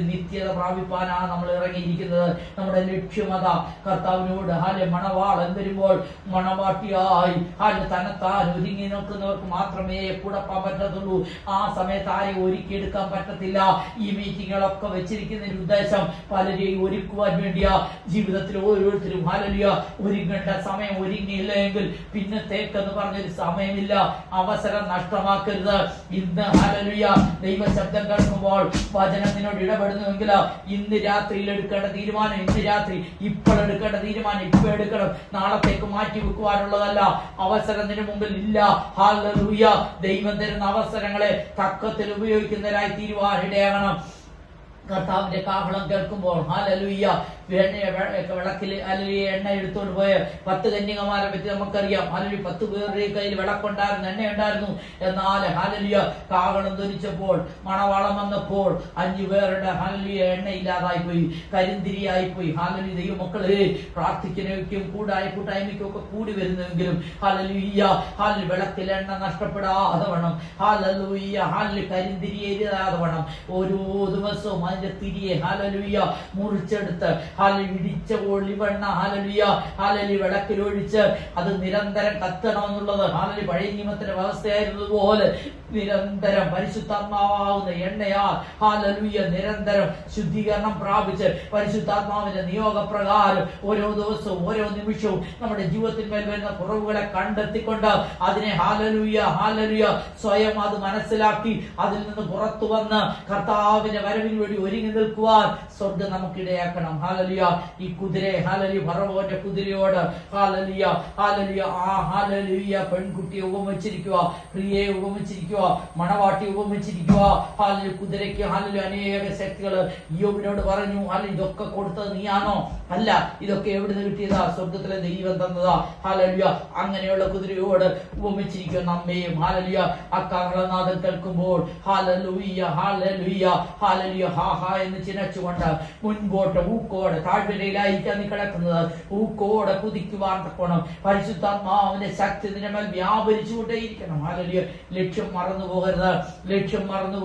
നിത്യത പ്രാപിപ്പാനാണ് നമ്മൾ ഇറങ്ങിയിരിക്കുന്നത്. നമ്മുടെ ലക്ഷ്യമത കർത്താവിനോട് മണവാളൻ വരുമ്പോൾ മണവാട്ടിയായി തന്നെത്താൻ ഒരുങ്ങി നിൽക്കുന്നവർക്ക് മാത്രമേ കൂടപ്പാൻ പറ്റത്തുള്ളൂ. ആ സമയത്ത് ആരെയും ഒരുക്കിയെടുക്കാൻ പറ്റത്തില്ല. ഈ മീറ്റിങ്ങുകളൊക്കെ വെച്ചിരിക്കുന്നതിന് ഉദ്ദേശം പലരെയും ഒരുക്കുവാൻ വേണ്ടിയാ. ജീവിതത്തിൽ ഓരോരുത്തരും ഒരുങ്ങേണ്ട സമയം ഒരുങ്ങിയില്ലെങ്കിൽ പിന്നത്തേക്കെന്ന് പറഞ്ഞൊരു സമയമില്ല. അവസരം നഷ്ടമാക്കരുത്. ഇന്ന് ദൈവശബ്ദം കേൾക്കുമ്പോൾ വചനം നിന്നോട് ഇടപെടുന്നുവെങ്കിൽ ഇന്ന് രാത്രിയിൽ എടുക്കേണ്ട തീരുമാനം ഇന്ന് രാത്രി, ഇപ്പോൾ എടുക്കേണ്ട തീരുമാനം ഇപ്പോൾ എടുക്കണം. നാളത്തേക്ക് മാറ്റി വെക്കുവാനുള്ളതല്ല. അവസരം നിന് മുമ്പിൽ ഇല്ല. ഹല്ലേലൂയ ദൈവം തരുന്ന അവസരങ്ങളെ തക്കത്തിൽ ഉപയോഗിക്കുന്നവരായി തീരുവാൻ ഇടയാകണം. കർത്താവിന്റെ കാഹളം കേൾക്കുമ്പോൾ ഹല്ലേലൂയ വിളക്കിൽ എണ്ണ എടുത്തോണ്ട് പോയ 10 കന്യകമാരെ പറ്റി നമുക്കറിയാം. 10 പേരുടെ കയ്യിൽ വിളക്കുണ്ടായിരുന്നു, എണ്ണ ഉണ്ടായിരുന്നു. എന്നാൽ ഹല്ലേലൂയ കാഹളം ധരിച്ചപ്പോൾ മണവാളം വന്നപ്പോൾ 5 പേരുടെ ഹല്ലേലൂയ എണ്ണ ഇല്ലാതായി പോയി, കരിന്തിരിയായി പോയി. ഹല്ലേലൂയ ദൈവമക്കളെ പ്രാർത്ഥിക്കുന്നവയ്ക്കും കൂട്ടായ്മയ്ക്കും ഒക്കെ കൂടി വരുന്നെങ്കിലും ഹല്ലേലൂയ വിളക്കിൽ എണ്ണ നഷ്ടപ്പെടാതെ വേണം. ഹല്ലേലൂയ കരിന്തിരിയാതെ വേണം. ഓരോ ദിവസവും അതിന്റെ തിരിയെ ഹല്ലേലൂയ മുറിച്ചെടുത്ത് ഇടിച്ച ഒളിവെണ്ണ വിളക്കിലൊഴിച്ച് അത് നിരന്തരം കത്തണമെന്നുള്ളത് പഴയ നിയമത്തിന്റെ വ്യവസ്ഥയായിരുന്നതുപോലെ നിരന്തരം പരിശുദ്ധാത്മാവാകുന്ന എണ്ണയാൽ ഹല്ലേലൂയ നിരന്തരം ശുദ്ധീകരണം പ്രാപിച്ച് പരിശുദ്ധാത്മാവിന്റെ നിയോഗപ്രകാരം ഓരോ ദിവസവും ഓരോ നിമിഷവും നമ്മുടെ ജീവിതത്തിന്മേൽ വരുന്ന കുറവുകളെ കണ്ടെത്തിക്കൊണ്ട് അതിനെ ഹല്ലേലൂയ സ്വയം അത് മനസ്സിലാക്കി അതിൽ നിന്ന് പുറത്തു വന്ന് കർത്താവിന്റെ വരവിന് വേണ്ടി ഒരുങ്ങി നിൽക്കുവാൻ സ്വർഗ്ഗം നമുക്കിടയാക്കണം. ഹല്ലേലൂയ ഈ കുതിരയെ ഫറവോന്റെ കുതിരയോട് ഹല്ലേലൂയ പെൺകുട്ടിയെ ഉപമിച്ചിരിക്കുക, പ്രിയയെ ഉപമിച്ചിരിക്കുക, മണവാട്ടി ഉപമിച്ചിരിക്കുക. കുതിരയ്ക്ക് അനേക ശക്തികള്. യോബിനോട് പറഞ്ഞു ഇതൊക്കെ കൊടുത്തത് നീയാണോ? അല്ല, ഇതൊക്കെ എവിടുന്ന് കിട്ടിയതാ? സ്വർഗത്തിലെ ദൈവം തന്നതാ. ഹല്ലേലൂയ അങ്ങനെയുള്ള കുതിരയോട് ഉപമിച്ചിരിക്കുക നമ്മയും. ഹല്ലേലൂയ അക്കാഹളനാദം കേൾക്കുമ്പോൾ ഹാ എന്ന് ചിനച്ചുകൊണ്ട് മുൻപോട്ട് ഊക്കോടെ താഴ്വരയിലായിരിക്കാൻ നീ കിടക്കുന്നത്. ഊക്കോടെ കുതിക്കുവാൻ തക്കോണം പരിശുദ്ധാത്മാവിന്റെ ശക്തി നിന്റെ മേൽ വ്യാപരിച്ചുകൊണ്ടേയിരിക്കണം. ഹല്ലേലൂയ ലക്ഷ്യം മറന്നു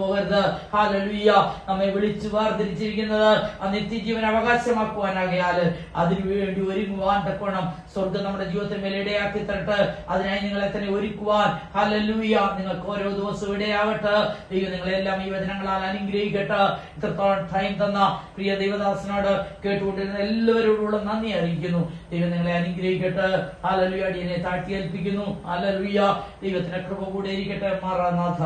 പോകരുത്. ഹല്ലേലൂയ നമ്മെ വിളിച്ചു വേർതിരിച്ചിരിക്കുന്നത് ആ നിത്യജീവൻ അവകാശമാക്കുവാനാകയാൽ അതിനുവേണ്ടി ഒരുങ്ങുവാൻ തക്കോണം സ്വർഗ്ഗം നമ്മുടെ ജീവിതത്തിൽ മേൽ ഇടയാക്കി തരട്ടെ. അതിനായി നിങ്ങളെ തന്നെ ഒരുക്കുവാൻ ഹല്ലേലൂയ നിങ്ങൾക്ക് ഓരോ ദിവസവും ഇടയാകട്ടെ. ദൈവം നിങ്ങളെല്ലാം ഈ വചനങ്ങളാൽ അനുഗ്രഹിക്കട്ടെ. ഇത്രത്തോളം ടൈം തന്ന പ്രിയ ദൈവദാസനോട് കേട്ടുകൊണ്ടിരുന്ന എല്ലാവരോടുള്ള നന്ദി അറിയിക്കുന്നു. ദൈവം നിങ്ങളെ അനുഗ്രഹിക്കട്ടെ. ഹല്ലേലൂയ അടിയനെ താഴ്ത്തി ഏൽപ്പിക്കുന്നു. ഹല്ലേലൂയ ദൈവത്തിന്റെ കൃപ കൂടെ ഇരിക്കട്ടെ. മാറാനാഥ.